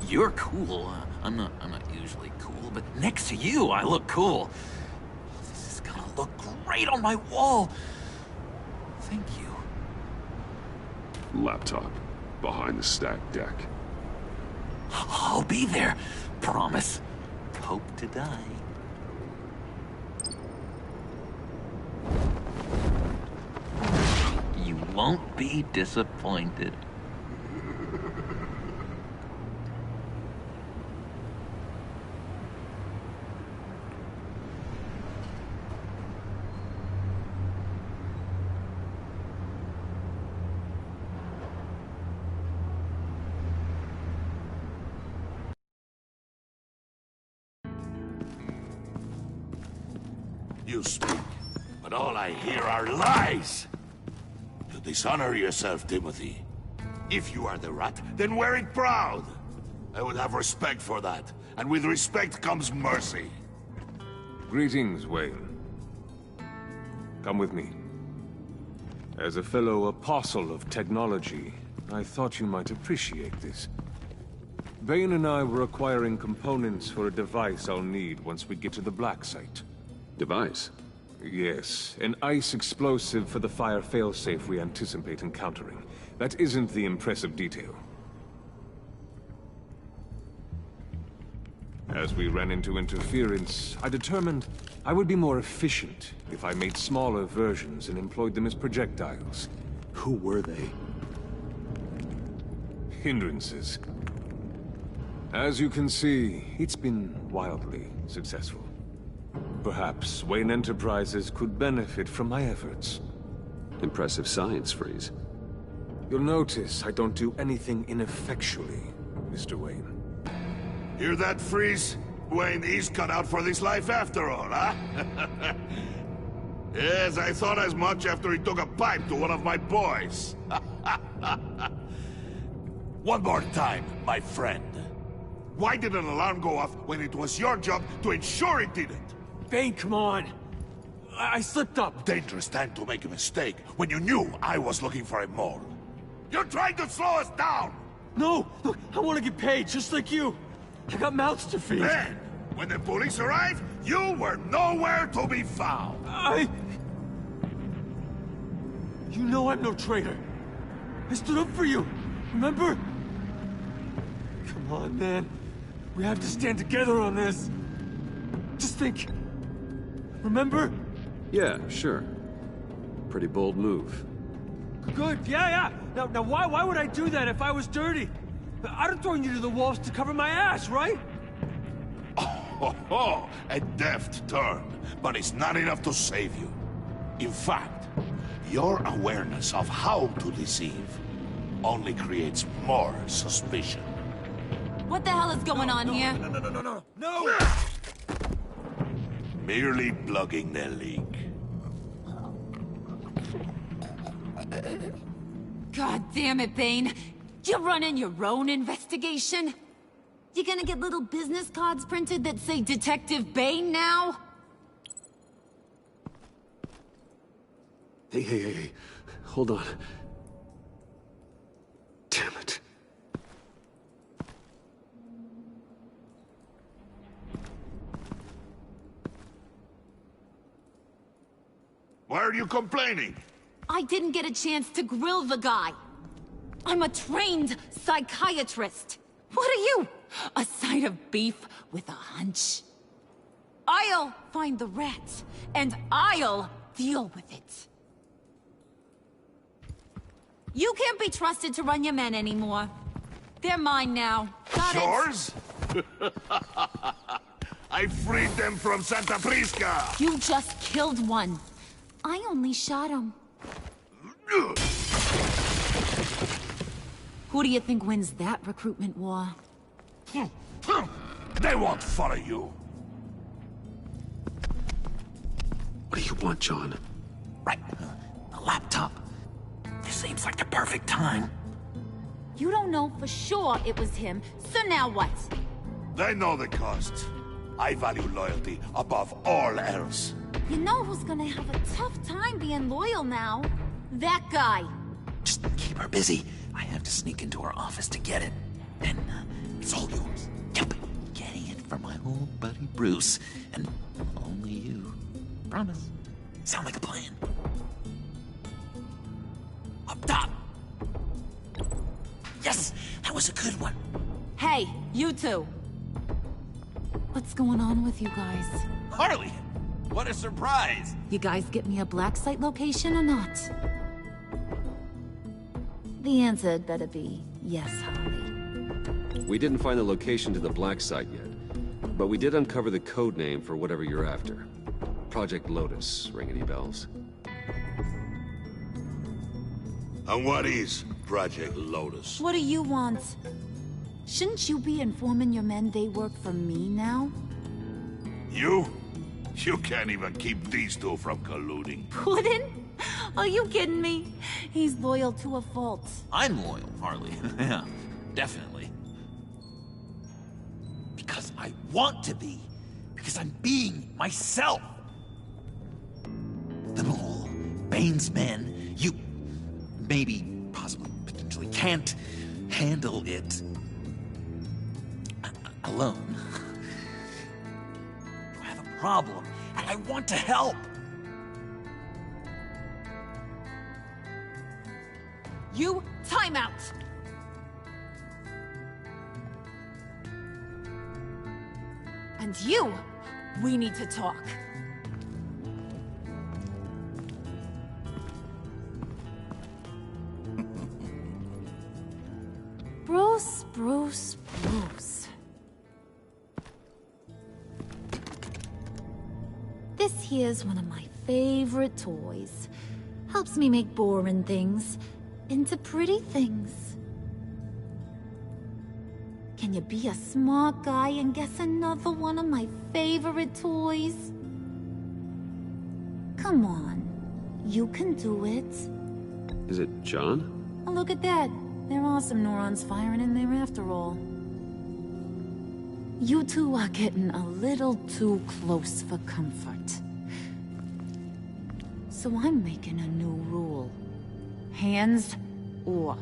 you're cool. I'm not usually cool, but next to you, I look cool. This is gonna look great on my wall. Thank you. Laptop. Behind the stacked deck. I'll be there. Promise. Hope to die. You won't be disappointed. You speak, but all I hear are lies! You dishonor yourself, Timothy. If you are the rat, then wear it proud! I would have respect for that, and with respect comes mercy. Greetings, Wayne. Come with me. As a fellow apostle of technology, I thought you might appreciate this. Bane and I were acquiring components for a device I'll need once we get to the Black Site. Device? Yes, an ice explosive for the fire failsafe we anticipate encountering. That isn't the impressive detail. As we ran into interference, I determined I would be more efficient if I made smaller versions and employed them as projectiles. Who were they? Hindrances. As you can see, it's been wildly successful. Perhaps Wayne Enterprises could benefit from my efforts. Impressive science, Freeze. You'll notice I don't do anything ineffectually, Mr. Wayne. Hear that, Freeze? Wayne is cut out for this life after all, huh? Yes, I thought as much after he took a pipe to one of my boys. One more time, my friend. Why did an alarm go off when it was your job to ensure it didn't? Bane, come on! I slipped up! Dangerous time to make a mistake when you knew I was looking for a mole. You're trying to slow us down! No! Look, I want to get paid, just like you! I got mouths to feed! Then, when the police arrived, you were nowhere to be found! You know I'm no traitor! I stood up for you, remember? Come on, man. We have to stand together on this. Just think. Remember? Yeah, sure. Pretty bold move. Good, yeah. Now why would I do that if I was dirty? I'd have thrown you to the wolves to cover my ass, right? Oh, a deft turn, but it's not enough to save you. In fact, your awareness of how to deceive only creates more suspicion. What the hell is going on here? No! Merely plugging the leak. God damn it, Bane. You're running your own investigation? You gonna get little business cards printed that say Detective Bane now? Hey. Hold on. Damn it. Why are you complaining? I didn't get a chance to grill the guy. I'm a trained psychiatrist. What are you? A side of beef with a hunch? I'll find the rat, and I'll deal with it. You can't be trusted to run your men anymore. They're mine now. Got it? Yours? I freed them from Santa Prisca! You just killed one. I only shot him. Who do you think wins that recruitment war? They won't follow you. What do you want, John? Right. A laptop. This seems like the perfect time. You don't know for sure it was him, so now what? They know the cost. I value loyalty above all else. You know who's gonna have a tough time being loyal now? That guy. Just keep her busy. I have to sneak into her office to get it. Then, it's all yours. Yep. Getting it from my old buddy Bruce. And only you. Promise. Sound like a plan. Up top! Yes! That was a good one. Hey, you two. What's going on with you guys? Harley! What a surprise! You guys get me a black site location or not? The answer had better be yes, Harley. We didn't find the location to the black site yet, but we did uncover the code name for whatever you're after. Project Lotus. Ring any bells? And what is Project Lotus? What do you want? Shouldn't you be informing your men they work for me now? You? You can't even keep these two from colluding. Puddin'? Are you kidding me? He's loyal to a fault. I'm loyal, Harley. Yeah, definitely. Because I want to be. Because I'm being myself. The mole, Bane's men, you maybe, possibly, potentially can't handle it alone. You have a problem, and I want to help. You, time out! And you, we need to talk. Bruce. This here's one of my favorite toys. Helps me make boring things into pretty things. Can you be a smart guy and guess another one of my favorite toys? Come on, you can do it. Is it John? Oh, look at that. There are some neurons firing in there after all. You two are getting a little too close for comfort. So I'm making a new rule. Hands off.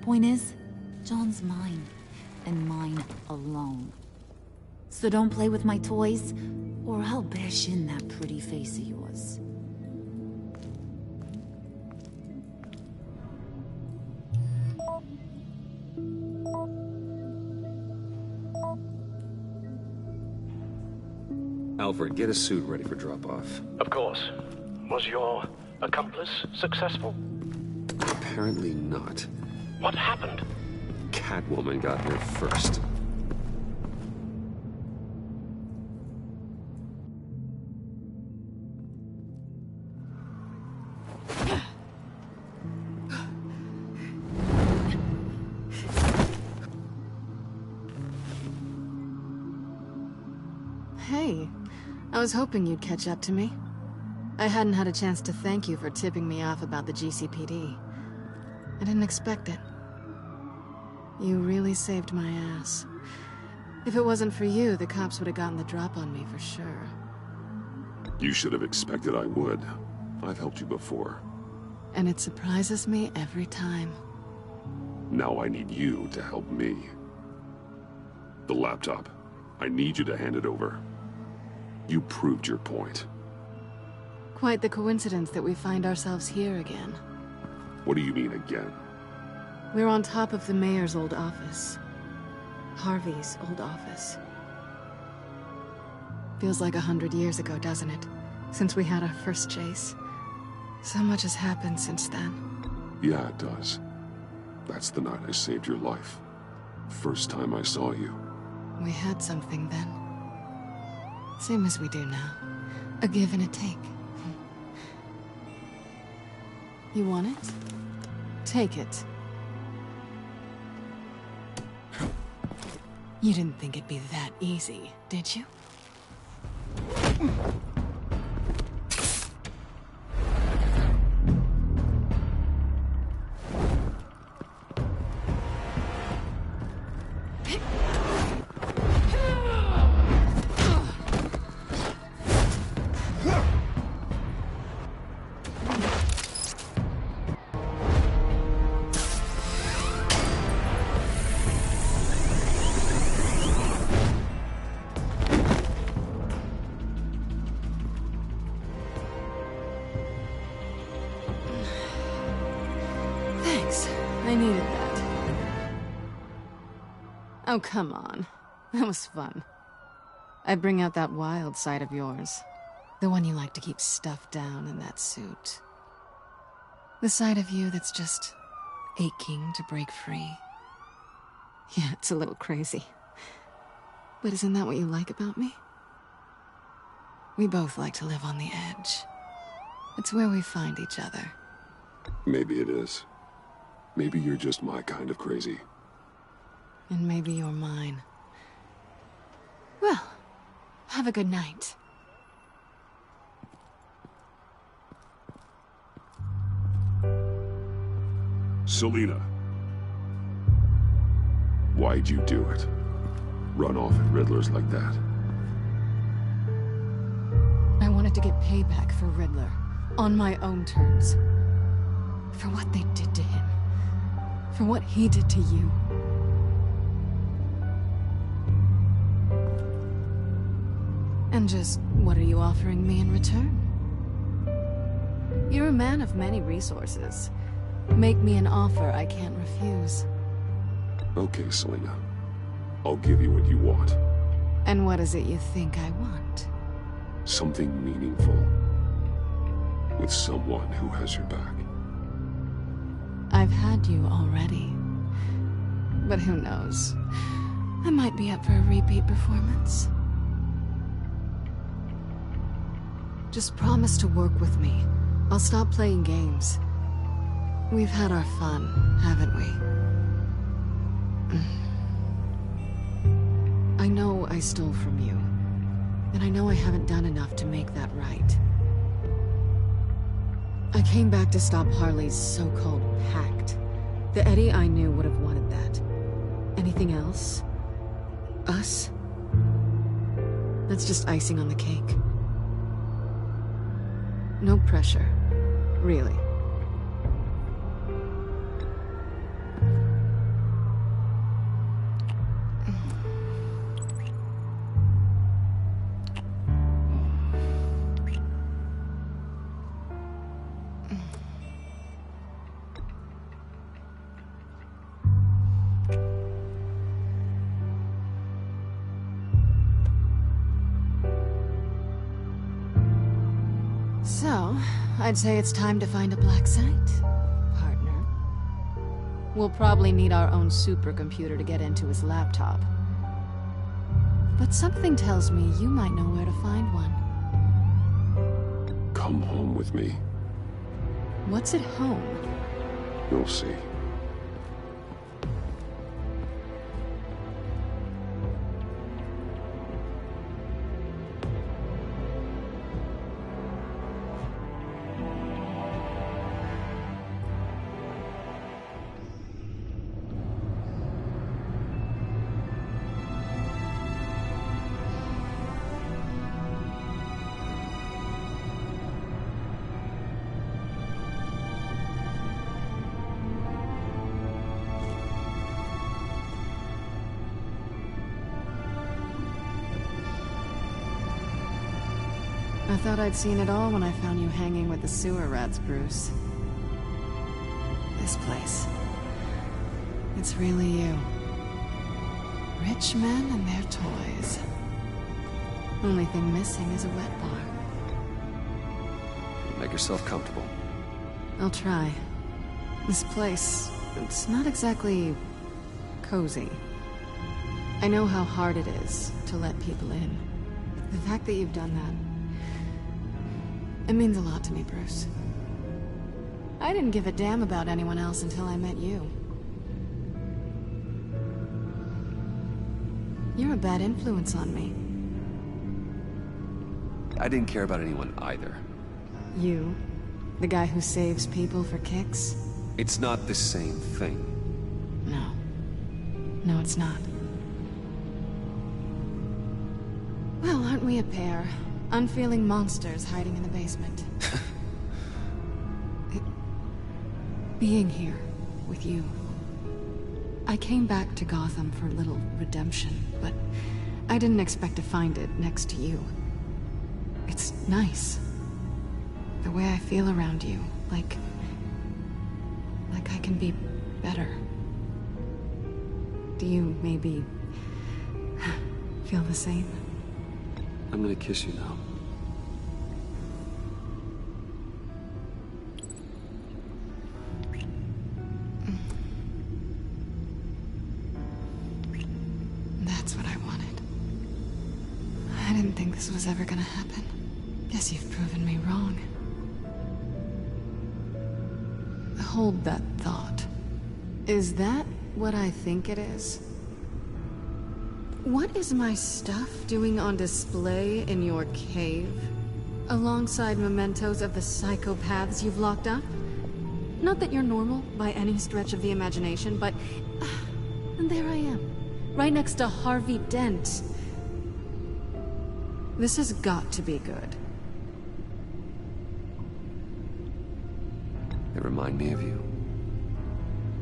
Point is, John's mine, and mine alone. So don't play with my toys, or I'll bash in that pretty face of yours. Alfred, get a suit ready for drop-off. Of course. Was your accomplice successful? Apparently not. What happened? Catwoman got here first. Hey, I was hoping you'd catch up to me. I hadn't had a chance to thank you for tipping me off about the GCPD. I didn't expect it. You really saved my ass. If it wasn't for you, the cops would have gotten the drop on me for sure. You should have expected I would. I've helped you before. And it surprises me every time. Now I need you to help me. The laptop. I need you to hand it over. You proved your point. Quite the coincidence that we find ourselves here again. What do you mean again? We're on top of the mayor's old office. Harvey's old office. Feels like 100 years ago, doesn't it? Since we had our first chase. So much has happened since then. Yeah, it does. That's the night I saved your life. First time I saw you. We had something then. Same as we do now. A give and a take. You want it? Take it. You didn't think it'd be that easy, did you? I needed that. Oh, come on. That was fun. I bring out that wild side of yours. The one you like to keep stuffed down in that suit. The side of you that's just aching to break free. Yeah, it's a little crazy. But isn't that what you like about me? We both like to live on the edge. It's where we find each other. Maybe it is. Maybe you're just my kind of crazy. And maybe you're mine. Well, have a good night. Selina. Why'd you do it? Run off at Riddlers like that? I wanted to get payback for Riddler. On my own terms. For what they did to him. For what he did to you. And just, what are you offering me in return? You're a man of many resources. Make me an offer I can't refuse. Okay, Selina. I'll give you what you want. And what is it you think I want? Something meaningful. With someone who has your back. I've had you already. But who knows? I might be up for a repeat performance. Just promise to work with me. I'll stop playing games. We've had our fun, haven't we? I know I stole from you, and I know I haven't done enough to make that right. I came back to stop Harley's so-called pact. The Eddie I knew would have wanted that. Anything else? Us? That's just icing on the cake. No pressure, really. So, I'd say it's time to find a black site, partner. We'll probably need our own supercomputer to get into his laptop. But something tells me you might know where to find one. Come home with me. What's at home? You'll see. I thought I'd seen it all when I found you hanging with the sewer rats, Bruce. This place. It's really you. Rich men and their toys. Only thing missing is a wet bar. Make yourself comfortable. I'll try. This place, it's not exactly cozy. I know how hard it is to let people in. The fact that you've done that, it means a lot to me, Bruce. I didn't give a damn about anyone else until I met you. You're a bad influence on me. I didn't care about anyone either. You? The guy who saves people for kicks? It's not the same thing. No. No, it's not. Well, aren't we a pair? Unfeeling monsters hiding in the basement. Being here with you. I came back to Gotham for a little redemption, but I didn't expect to find it next to you. It's nice. The way I feel around you, like I can be better. Do you maybe feel the same? I'm gonna kiss you now. That's what I wanted. I didn't think this was ever gonna happen. Guess you've proven me wrong. Hold that thought. Is that what I think it is? What is my stuff doing on display in your cave? Alongside mementos of the psychopaths you've locked up? Not that you're normal by any stretch of the imagination, but... and there I am. Right next to Harvey Dent. This has got to be good. They remind me of you.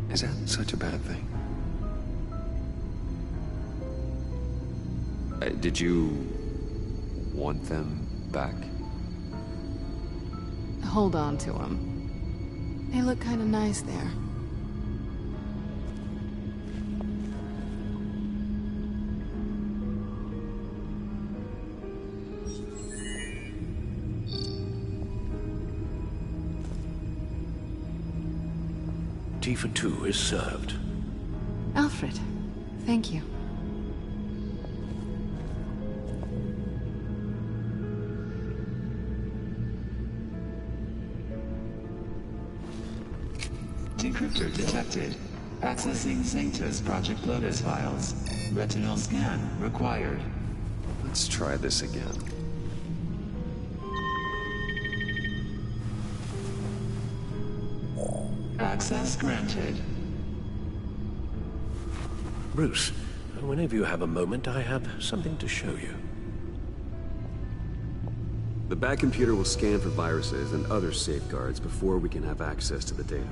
Is that such a bad thing? Did you want them back? Hold on to them. They look kind of nice there. Tea for two is served. Alfred, thank you. Decryptor detected. Accessing Sanctus Project Lotus files. Retinal scan required. Let's try this again. Access granted. Bruce, whenever you have a moment, I have something to show you. The back computer will scan for viruses and other safeguards before we can have access to the data.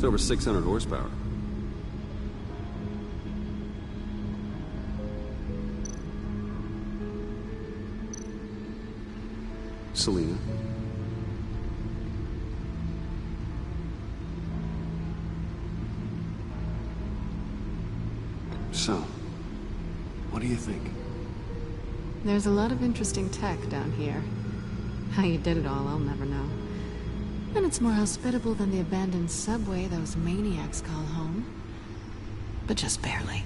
It's over 600 horsepower. Selena. So, what do you think? There's a lot of interesting tech down here. How you did it all, I'll never know. And it's more hospitable than the abandoned subway those maniacs call home. But just barely.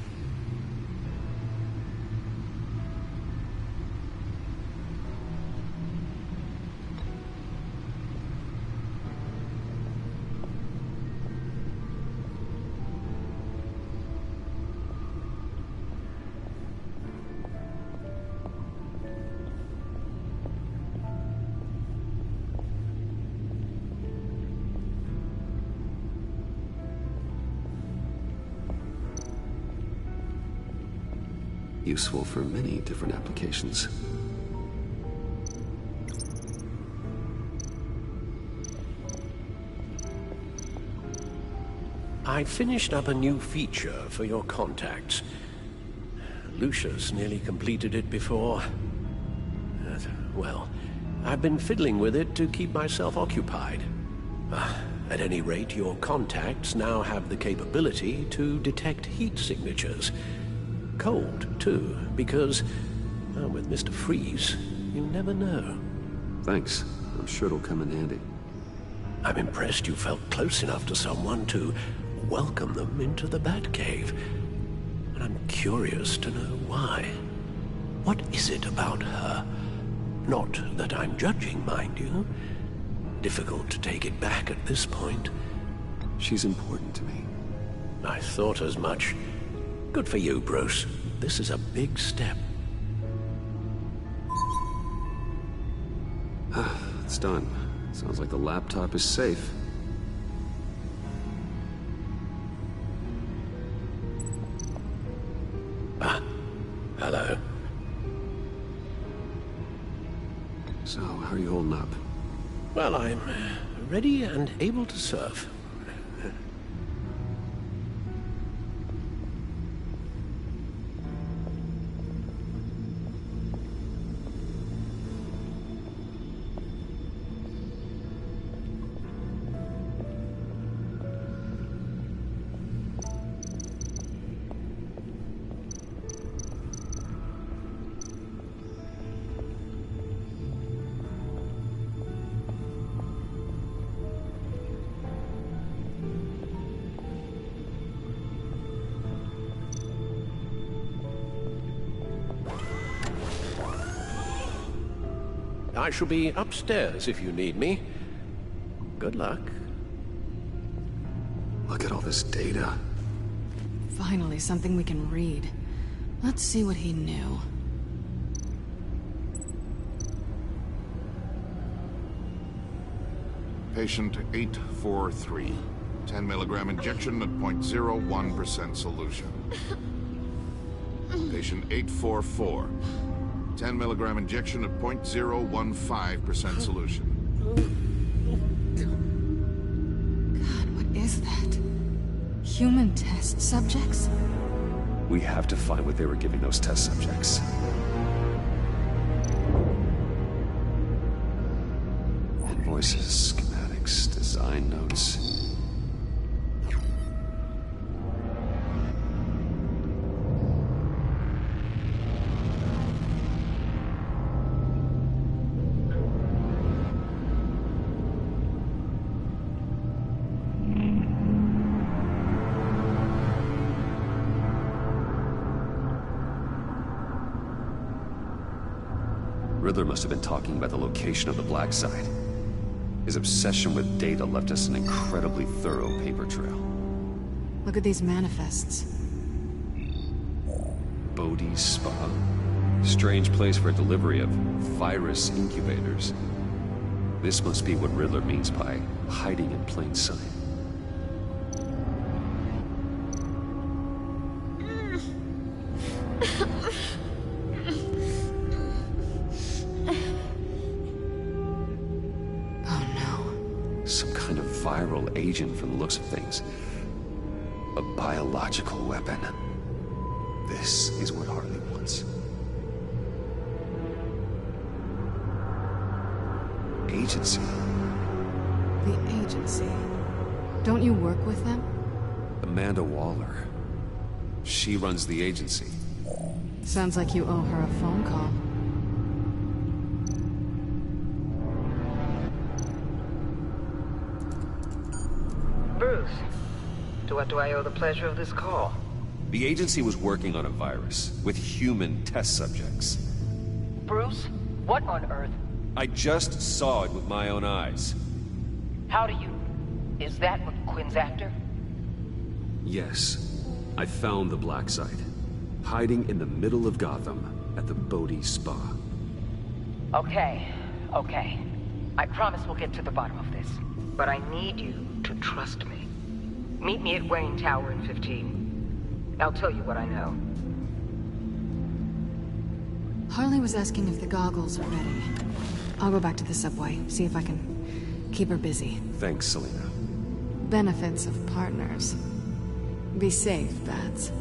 Useful for many different applications. I finished up a new feature for your contacts. Lucius nearly completed it before. Well, I've been fiddling with it to keep myself occupied. At any rate, your contacts now have the capability to detect heat signatures. Cold, too, because, with Mr. Freeze, you never know. Thanks. I'm sure it'll come in handy. I'm impressed you felt close enough to someone to welcome them into the Batcave. And I'm curious to know why. What is it about her? Not that I'm judging, mind you. Difficult to take it back at this point. She's important to me. I thought as much. Good for you, Bruce. This is a big step. It's done. Sounds like the laptop is safe. Hello. So, how are you holding up? Well, I'm ready and able to serve. I shall be upstairs if you need me. Good luck. Look at all this data. Finally, something we can read. Let's see what he knew. Patient 843. 10 milligram injection at 0.01% solution. Patient 844. 10 milligram injection at 0.015% solution. God, what is that? Human test subjects? We have to find what they were giving those test subjects. Invoices, schematics, design notes. Riddler must have been talking about the location of the black site. His obsession with data left us an incredibly thorough paper trail. Look at these manifests. Bodhi's Spa. Strange place for a delivery of virus incubators. This must be what Riddler means by hiding in plain sight. viral agent from the looks of things. A biological weapon. This is what Harley wants. Agency. The agency. Don't you work with them? Amanda Waller. She runs the agency. Sounds like you owe her a phone call. Bruce, to what do I owe the pleasure of this call? The agency was working on a virus with human test subjects. Bruce, what on earth? I just saw it with my own eyes. How do you... Is that what Quinn's after? Yes. I found the black site. Hiding in the middle of Gotham at the Bodhi Spa. Okay. I promise we'll get to the bottom of this. But I need you to trust me. Meet me at Wayne Tower in 15. I'll tell you what I know. Harley was asking if the goggles are ready. I'll go back to the subway, see if I can keep her busy. Thanks, Selena. Benefits of partners. Be safe, Bats.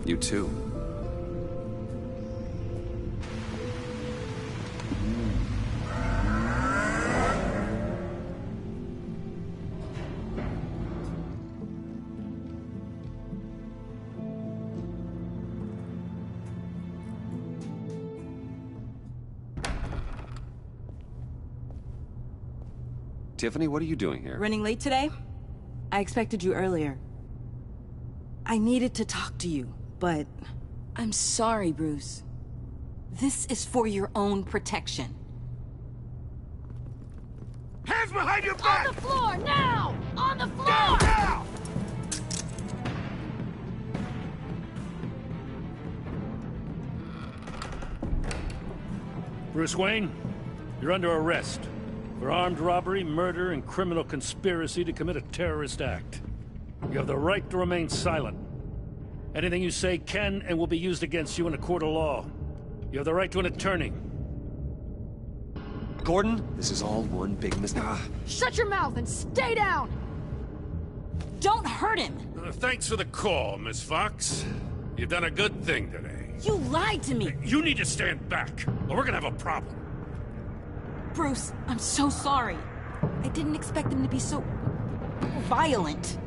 You too. Tiffany, what are you doing here? Running late today? I expected you earlier. I needed to talk to you, but... I'm sorry, Bruce. This is for your own protection. Hands behind your back! On the floor, now! On the floor! Down, now! Bruce Wayne, you're under arrest for armed robbery, murder, and criminal conspiracy to commit a terrorist act. You have the right to remain silent. Anything you say can and will be used against you in a court of law. You have the right to an attorney. Gordon, this is all one big Shut your mouth and stay down! Don't hurt him! Thanks for the call, Miss Fox. You've done a good thing today. You lied to me! You need to stand back, or we're gonna have a problem. Bruce, I'm so sorry. I didn't expect them to be so... violent.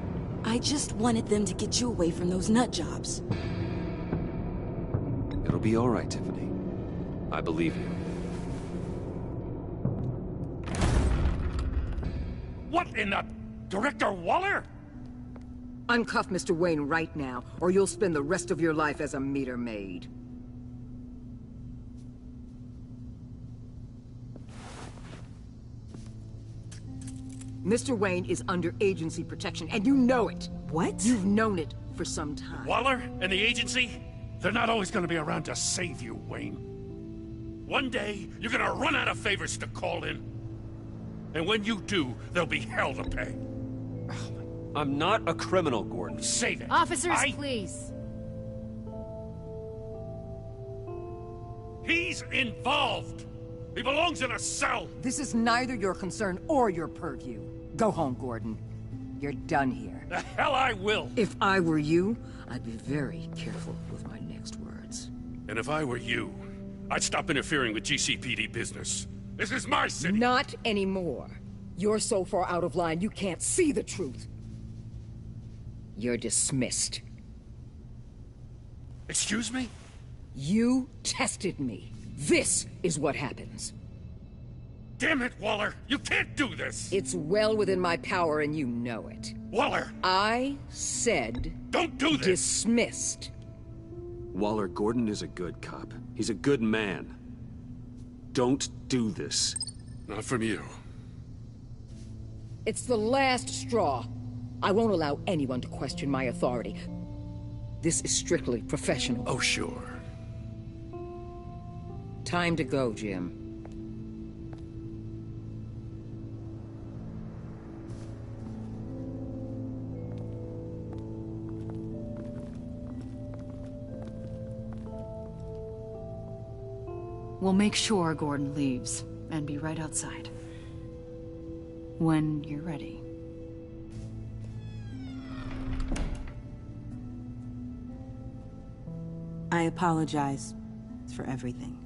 I just wanted them to get you away from those nut jobs. It'll be all right, Tiffany. I believe you. What in the... Director Waller? Uncuff Mr. Wayne right now, or you'll spend the rest of your life as a meter maid. Mr. Wayne is under agency protection, and you know it. What? You've known it for some time. Waller and the agency? They're not always gonna be around to save you, Wayne. One day, you're gonna run out of favors to call in. And when you do, there'll be hell to pay. I'm not a criminal, Gordon. Save it. Officers, please. He's involved. He belongs in a cell. This is neither your concern or your purview. Go home, Gordon. You're done here. The hell I will. If I were you, I'd be very careful with my next words. And if I were you, I'd stop interfering with GCPD business. This is my city. Not anymore. You're so far out of line, you can't see the truth. You're dismissed. Excuse me? You tested me. This is what happens. Damn it, Waller! You can't do this! It's well within my power and you know it. Waller! I said... Don't do this! Dismissed. Waller, Gordon is a good cop. He's a good man. Don't do this. Not from you. It's the last straw. I won't allow anyone to question my authority. This is strictly professional. Oh, sure. Time to go, Jim. We'll make sure Gordon leaves, and be right outside. when you're ready. I apologize for everything.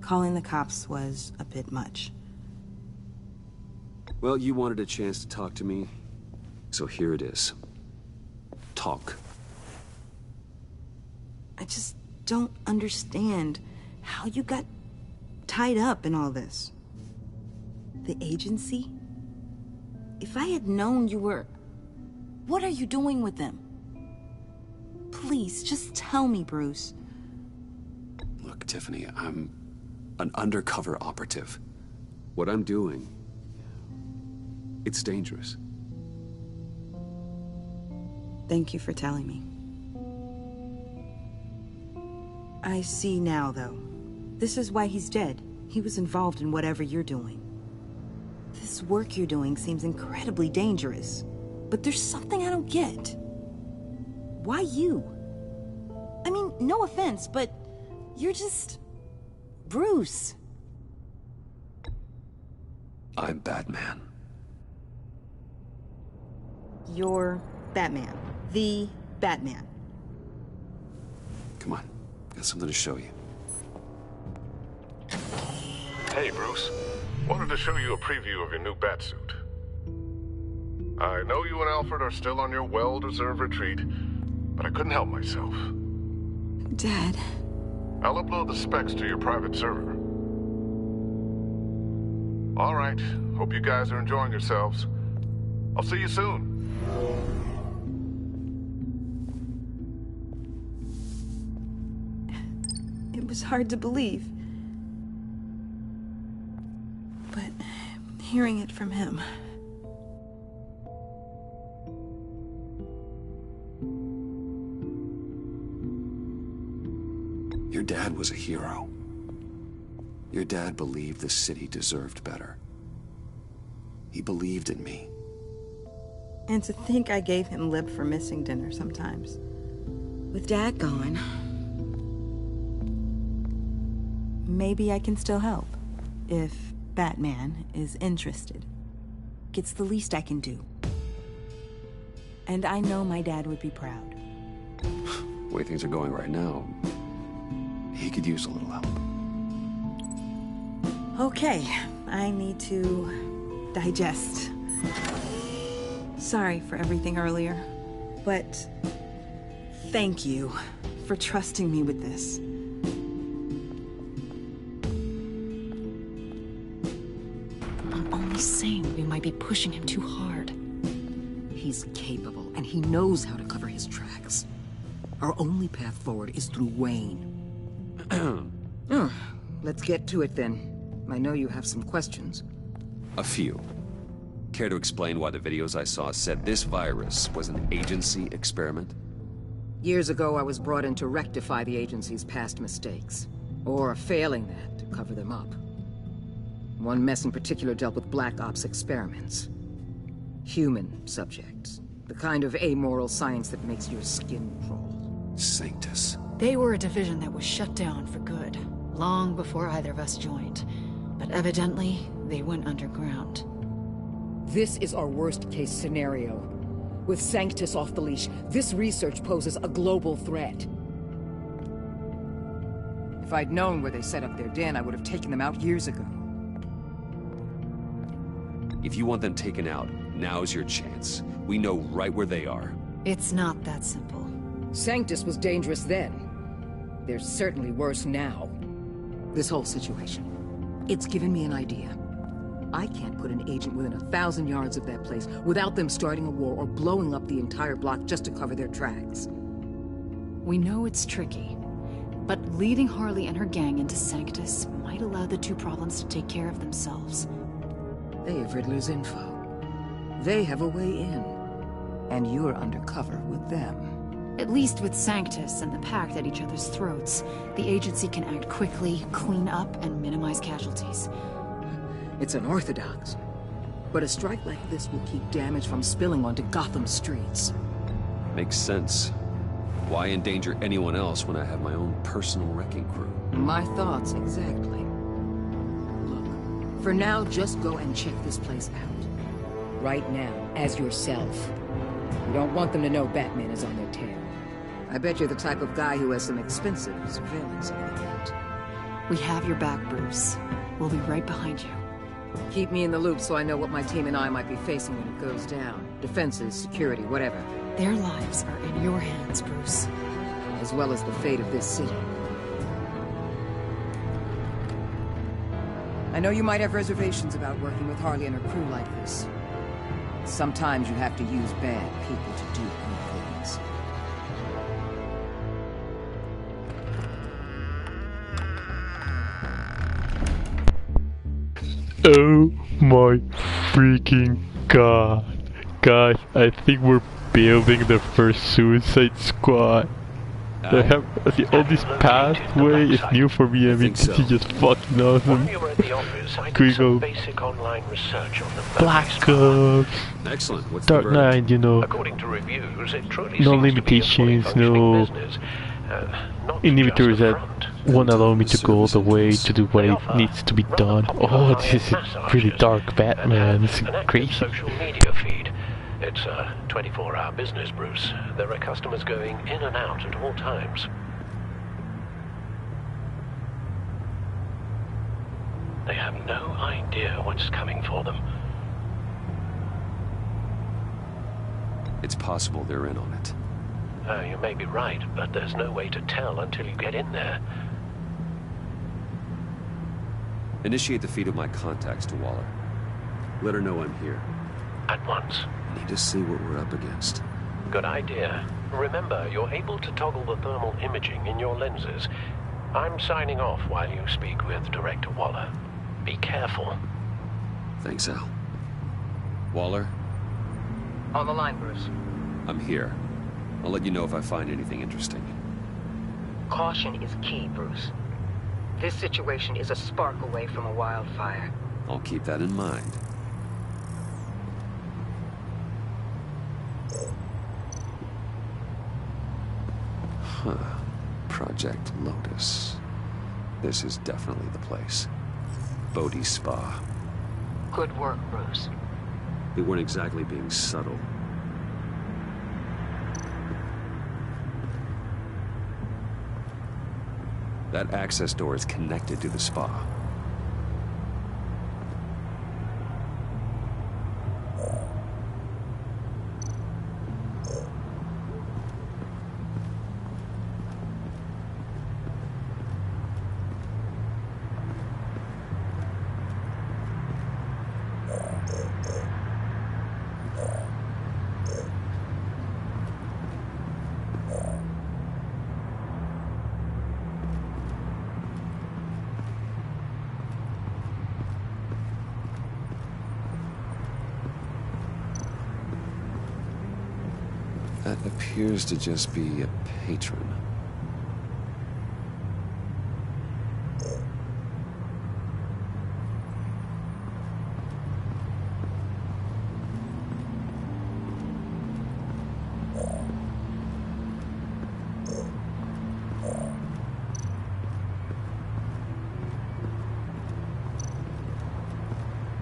Calling the cops was a bit much. Well, you wanted a chance to talk to me, so here it is. Talk. I just don't understand how you got tied up in all this. The agency? If I had known you were... What are you doing with them? Please, just tell me, Bruce. Look, Tiffany, I'm an undercover operative. What I'm doing, it's dangerous. Thank you for telling me. I see now, though. This is why he's dead. He was involved in whatever you're doing. This work you're doing seems incredibly dangerous. But there's something I don't get. Why you? I mean, no offense, but you're just... Bruce. I'm Batman. You're Batman. The Batman. Come on, got something to show you. Hey, Bruce. Wanted to show you a preview of your new batsuit. I know you and Alfred are still on your well-deserved retreat, but I couldn't help myself. Dad. I'll upload the specs to your private server. All right. Hope you guys are enjoying yourselves. I'll see you soon. It was hard to believe. But hearing it from him... Your dad was a hero. Your dad believed the city deserved better. He believed in me. And to think I gave him lip for missing dinner sometimes. With Dad gone... Maybe I can still help. If Batman is interested. It's the least I can do. And I know my dad would be proud. The way things are going right now, he could use a little help. Okay, I need to digest. Sorry for everything earlier, but thank you for trusting me with this. I'm only saying we might be pushing him too hard. He's capable, and he knows how to cover his tracks. Our only path forward is through Wayne. Let's get to it then. I know you have some questions. A few. Care to explain why the videos I saw said this virus was an agency experiment? Years ago, I was brought in to rectify the agency's past mistakes. Or, failing that, to cover them up. One mess in particular dealt with Black Ops experiments. Human subjects. The kind of amoral science that makes your skin crawl. Sanctus. They were a division that was shut down for good, long before either of us joined. But evidently, they went underground. This is our worst-case scenario. With Sanctus off the leash, this research poses a global threat. If I'd known where they set up their den, I would have taken them out years ago. If you want them taken out, now's your chance. We know right where they are. It's not that simple. Sanctus was dangerous then. They're certainly worse now. This whole situation, it's given me an idea. I can't put an agent within 1,000 yards of that place without them starting a war or blowing up the entire block just to cover their tracks. We know it's tricky, but leading Harley and her gang into Sanctus might allow the two problems to take care of themselves. They have Riddler's info. They have a way in. And you're undercover with them. At least with Sanctus and the Pact at each other's throats, the agency can act quickly, clean up, and minimize casualties. It's unorthodox. But a strike like this will keep damage from spilling onto Gotham streets. Makes sense. Why endanger anyone else when I have my own personal wrecking crew? My thoughts, exactly. Look, For now, just go and check this place out. Right now, as yourself. You don't want them to know Batman is on their tail. I bet you're the type of guy who has some expensive surveillance equipment. We have your back, Bruce. We'll be right behind you. Keep me in the loop so I know what my team and I might be facing when it goes down. Defenses, security, whatever. Their lives are in your hands, Bruce. As well as the fate of this city. I know you might have reservations about working with Harley and her crew like this. Sometimes you have to use bad people to do good things. Oh my freaking god. Guys, I think we're building the first Suicide Squad. All this pathway is new for me. I mean, this is just fucking awesome. Could we go Black Ops, Excellent. Dark Knight, you know, According to reviews, it truly no seems limitations, to be a fully no functioning business. Not inhibitors just the that front. won't allow me to go all the way to do what it needs to be done. Oh, this is really dark Batman. This is An active crazy. social media feed. It's a 24-hour business, Bruce. There are customers going in and out at all times. They have no idea what's coming for them. It's possible they're in on it. You may be right, but there's no way to tell until you get in there. Initiate the feed of my contacts to Waller. Let her know I'm here. At once. Need to see what we're up against. Good idea. Remember, you're able to toggle the thermal imaging in your lenses. I'm signing off while you speak with Director Waller. Be careful. Thanks, Al. Waller? On the line, Bruce. I'm here. I'll let you know if I find anything interesting. Caution is key, Bruce. This situation is a spark away from a wildfire. I'll keep that in mind. Huh. Project Lotus. This is definitely the place. Bodhi Spa. Good work, Bruce. They weren't exactly being subtle. That access door is connected to the spa. That appears to just be a patron.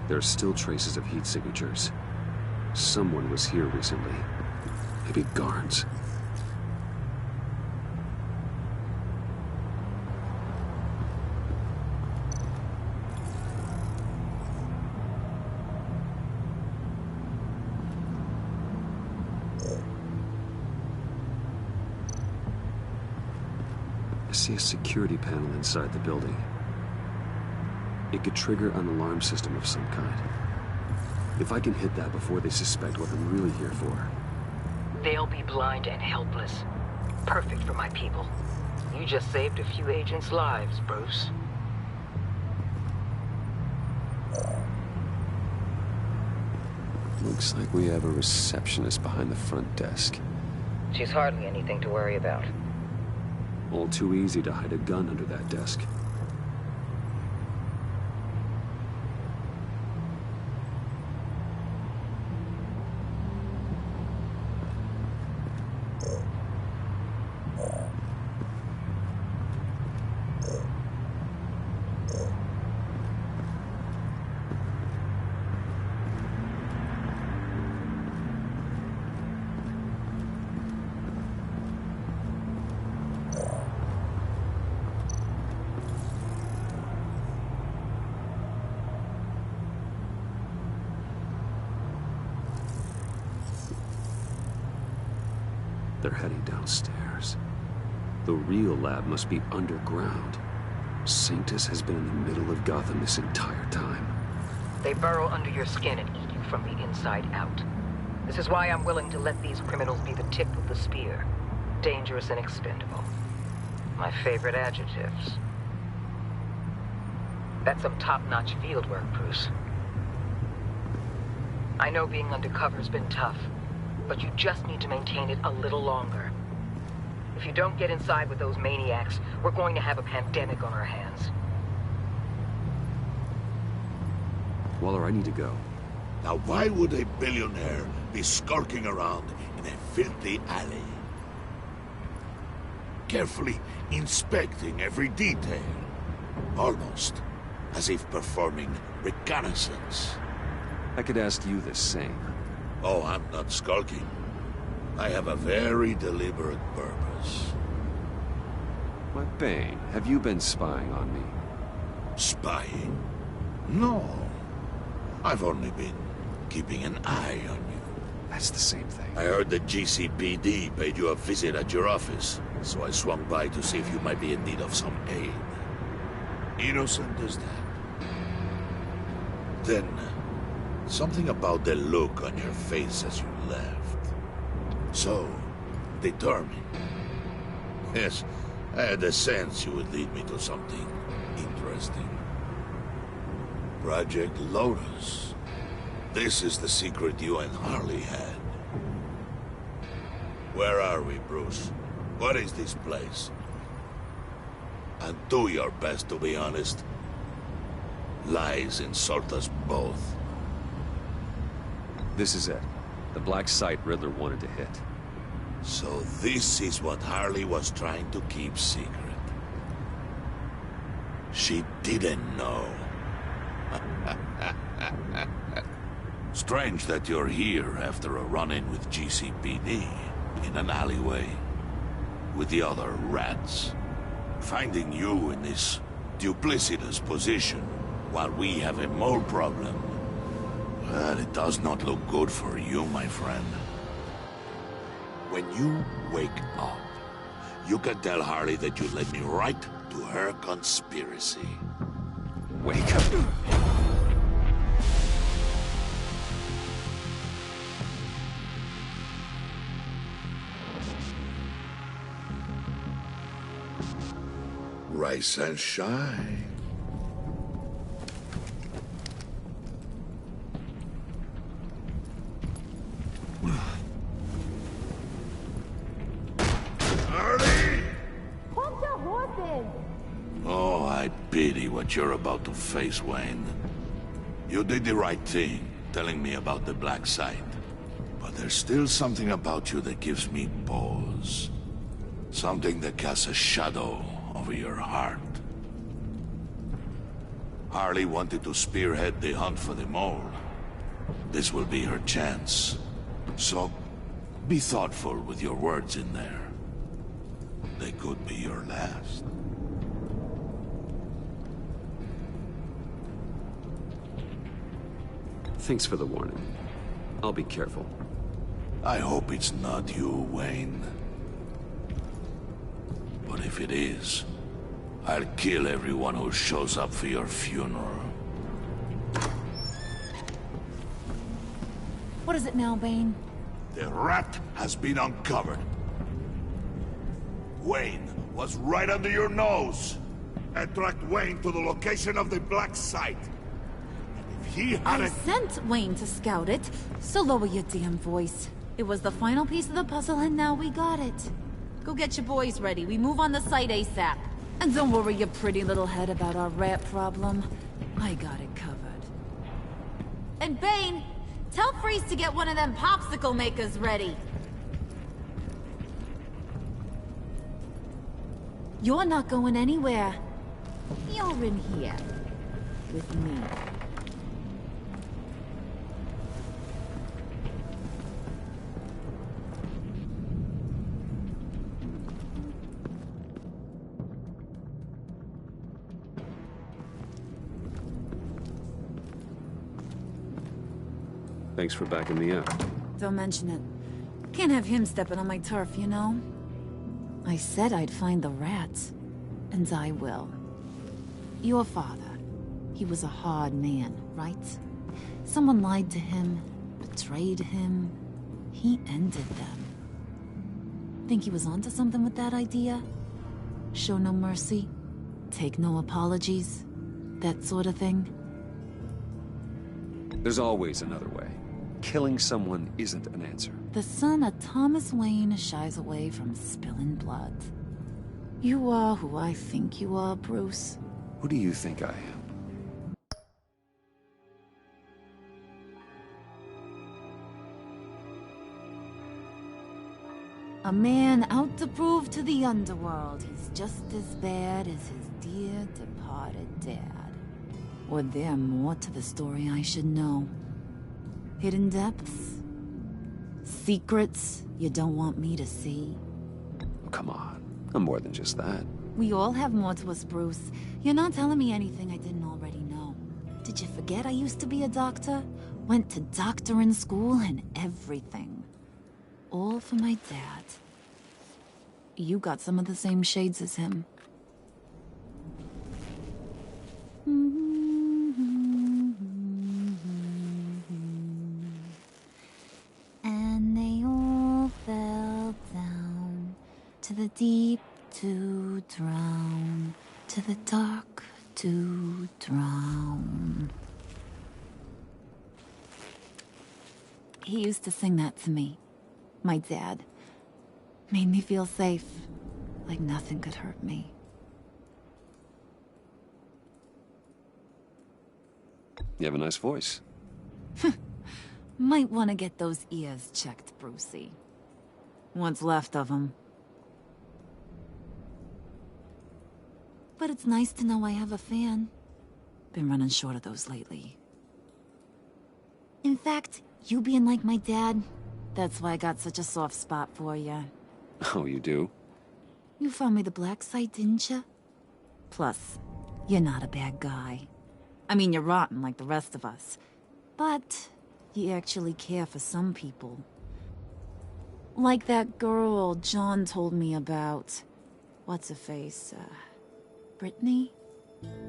There are still traces of heat signatures. Someone was here recently. Maybe guards. I see a security panel inside the building. It could trigger an alarm system of some kind. If I can hit that before they suspect what I'm really here for. They'll be blind and helpless. Perfect for my people. You just saved a few agents' lives, Bruce. Looks like we have a receptionist behind the front desk. She's hardly anything to worry about. All too easy to hide a gun under that desk. they're heading downstairs. The real lab must be underground. Sanctus has been in the middle of Gotham this entire time. They burrow under your skin and eat you from the inside out. This is why I'm willing to let these criminals be the tip of the spear. Dangerous and expendable. My favorite adjectives. That's some top-notch field work, Bruce. I know being undercover's been tough, but you just need to maintain it a little longer. If you don't get inside with those maniacs, we're going to have a pandemic on our hands. Waller, I need to go. Now why would a billionaire be skulking around in a filthy alley? Carefully inspecting every detail. Almost as if performing reconnaissance. I could ask you the same. Oh, I'm not skulking. I have a very deliberate purpose. Why, Bane, have you been spying on me? Spying? No. I've only been keeping an eye on you. That's the same thing. I heard the GCPD paid you a visit at your office, so I swung by to see if you might be in need of some aid. Innocent as that. Then, something about the look on your face as you left. So, determined. Yes, I had a sense you would lead me to something interesting. Project Lotus. This is the secret you and Harley had. Where are we, Bruce? What is this place? And do your best to be honest. Lies insult us both. This is it. The black site Riddler wanted to hit. So this is what Harley was trying to keep secret. She didn't know. Strange that you're here after a run-in with GCPD in an alleyway with the other rats. Finding you in this duplicitous position while we have a mole problem. Well, it does not look good for you, my friend. When you wake up, you can tell Harley that you led me right to her conspiracy. Wake up. Rise and shine. Oh, I pity what you're about to face, Wayne. You did the right thing, telling me about the black site. But there's still something about you that gives me pause. Something that casts a shadow over your heart. Harley wanted to spearhead the hunt for the mole. This will be her chance. So, be thoughtful with your words in there. They could be your last. Thanks for the warning. I'll be careful. I hope it's not you, Wayne. But if it is, I'll kill everyone who shows up for your funeral. What is it now, Bane? The rat has been uncovered. Wayne was right under your nose. And tracked Wayne to the location of the black site. And if he I hadn't... sent Wayne to scout it, so lower your damn voice. It was the final piece of the puzzle, and now we got it. Go get your boys ready. We move on the site ASAP. And don't worry your pretty little head about our rat problem. I got it covered. And Bane, tell Freeze to get one of them popsicle makers ready. You're not going anywhere. You're in here. With me. Thanks for backing me up. Don't mention it. Can't have him stepping on my turf, you know? I said I'd find the rats, and I will. Your father, he was a hard man, right? Someone lied to him, betrayed him. He ended them. Think he was onto something with that idea? Show no mercy, take no apologies, that sort of thing? There's always another way. Killing someone isn't an answer. The son of Thomas Wayne shies away from spilling blood. You are who I think you are, Bruce. Who do you think I am? A man out to prove to the underworld he's just as bad as his dear departed dad. Or there more to the story I should know? Hidden depths? Secrets you don't want me to see? Oh, come on. I'm more than just that. We all have more to us, Bruce. You're not telling me anything I didn't already know. Did you forget I used to be a doctor? Went to doctoring school and everything. All for my dad. You got some of the same shades as him. And they all fell down to the deep to drown, to the dark to drown. He used to sing that to me. My dad. Made me feel safe, like nothing could hurt me. You have a nice voice. Might want to get those ears checked, Brucey. What's left of them. But it's nice to know I have a fan. Been running short of those lately. In fact, you being like my dad, that's why I got such a soft spot for you. Oh, you do? You found me the black site, didn't you? Plus, you're not a bad guy. I mean, you're rotten like the rest of us. But you actually care for some people. Like that girl John told me about. What's her face? Brittany?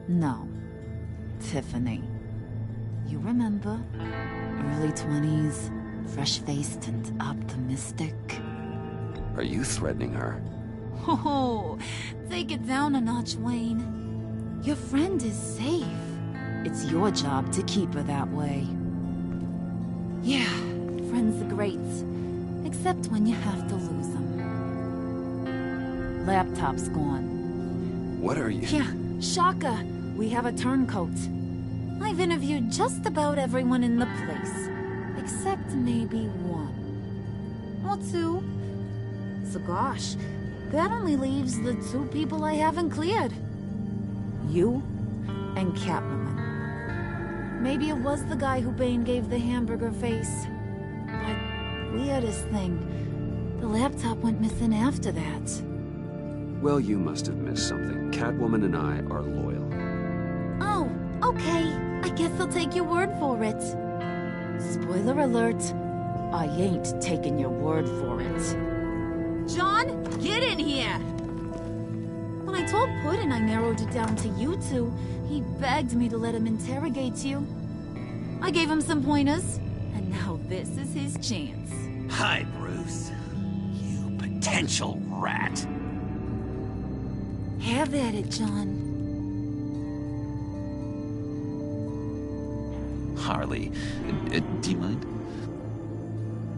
No. Tiffany. You remember? Early 20s, fresh-faced and optimistic. Are you threatening her? Oh, take it down a notch, Wayne. Your friend is safe. It's your job to keep her that way. Yeah, friends are great. Except when you have to lose them. Laptop's gone. What are you... Yeah, shocker. We have a turncoat. I've interviewed just about everyone in the place. Except maybe one. Or two. So gosh, that only leaves the two people I haven't cleared. You and Catwoman. Maybe it was the guy who Bane gave the hamburger face. But weirdest thing, the laptop went missing after that. Well, you must have missed something. Catwoman and I are loyal. Oh, okay. I guess I'll take your word for it. Spoiler alert, I ain't taking your word for it. John, get in here! When I told Puddin' I narrowed it down to you two, he begged me to let him interrogate you. I gave him some pointers, and now this is his chance. Hi, Bruce. You potential rat. Have at it, John. Harley, do you mind?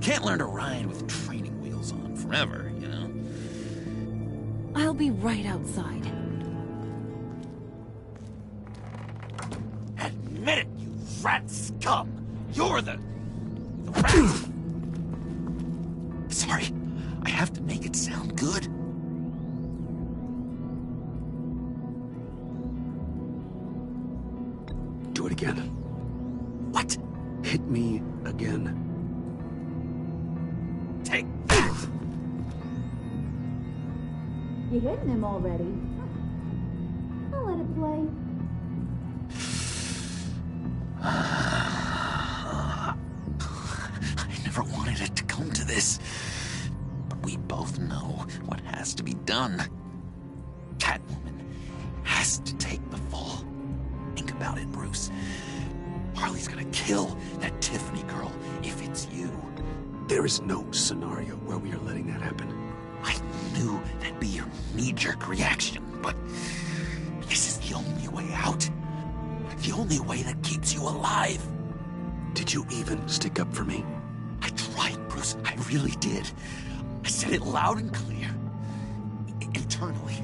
Can't learn to ride with training wheels on forever, you know? I'll be right outside. Admit it, you rat scum! You're the rat! Sorry, I have to make it sound good. Do it again. What? Hit me again. Take that! You're hitting him already. I'll let it play. I never wanted it to come to this. done. Catwoman has to take the fall. Think about it, Bruce. Harley's gonna kill that Tiffany girl if it's you. There is no scenario where we are letting that happen. I knew that'd be your knee-jerk reaction, but this is the only way out. The only way that keeps you alive. Did you even stick up for me? I tried, Bruce. I really did. I said it loud and clear. Internally.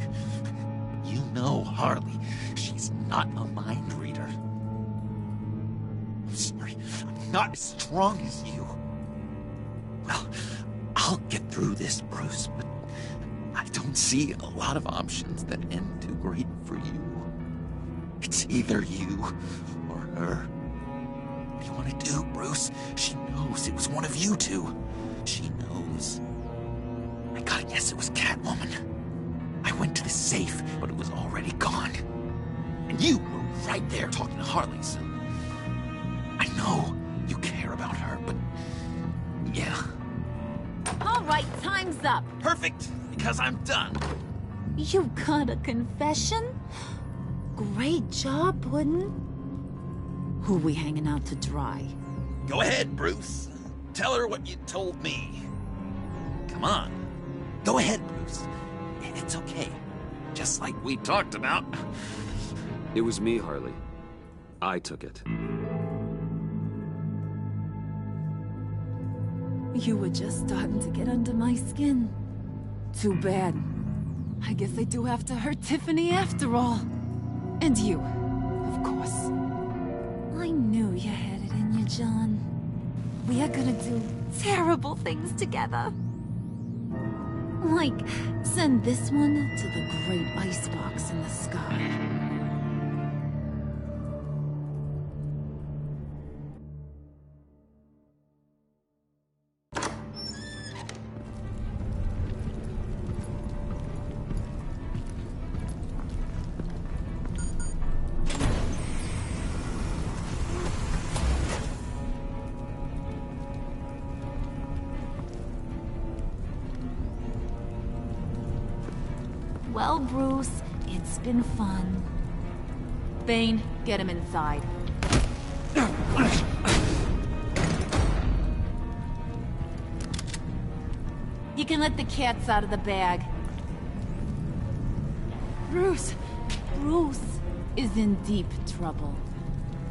You know Harley. She's not a mind reader. I'm sorry. I'm not as strong as you. Well, I'll get through this, Bruce, but I don't see a lot of options that end too great for you. It's either you or her. What do you want to do, Bruce? She knows it was one of you two. She knows. I gotta guess it was Catwoman. I went to the safe, but it was already gone. And you were right there talking to Harley, so I know you care about her, but yeah. All right, time's up. Perfect, because I'm done. You got a confession? Great job, Puddin'. Who we hanging out to dry? Go ahead, Bruce. Tell her what you told me. Come on. Go ahead, Bruce. It's okay. Just like we talked about. It was me, Harley. I took it. You were just starting to get under my skin. Too bad. I guess I do have to hurt Tiffany after all. And you, of course. I knew you had it in you, John. We are gonna do terrible things together. Like, send this one to the great icebox in the sky. Well, Bruce, it's been fun. Bane, get him inside. You can let the cats out of the bag. Bruce is in deep trouble.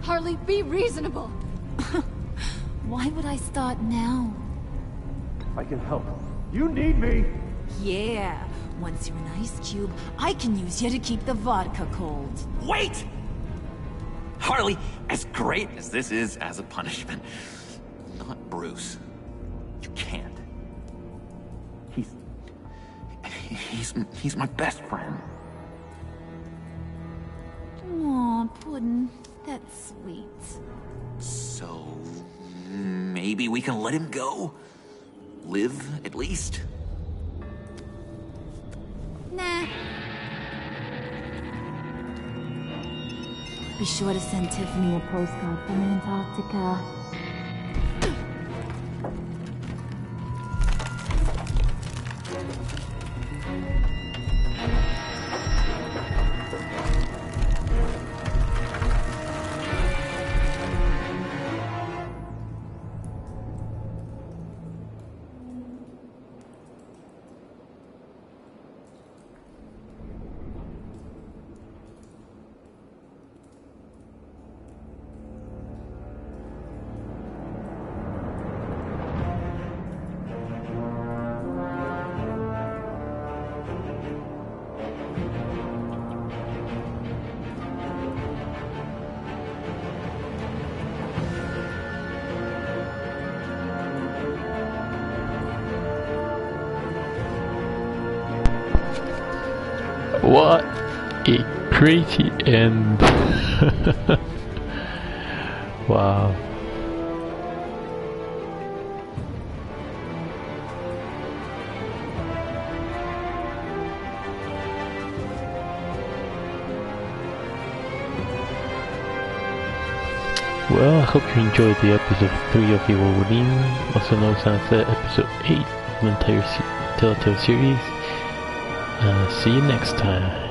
Harley, be reasonable. Why would I start now? I can help. You need me! Yeah. Once you're an ice cube, I can use you to keep the vodka cold. Wait! Harley, as great as this is as a punishment, not Bruce. You can't. He's my best friend. Aw, Puddin', that's sweet. So, maybe we can let him go? Live, at least? Nah. Be sure to send Tiffany a postcard from Antarctica. What a crazy end. Wow. Well, I hope you enjoyed the episode 3 of Evil Within, also known as episode 8 of the entire Telltale series. I See you next time.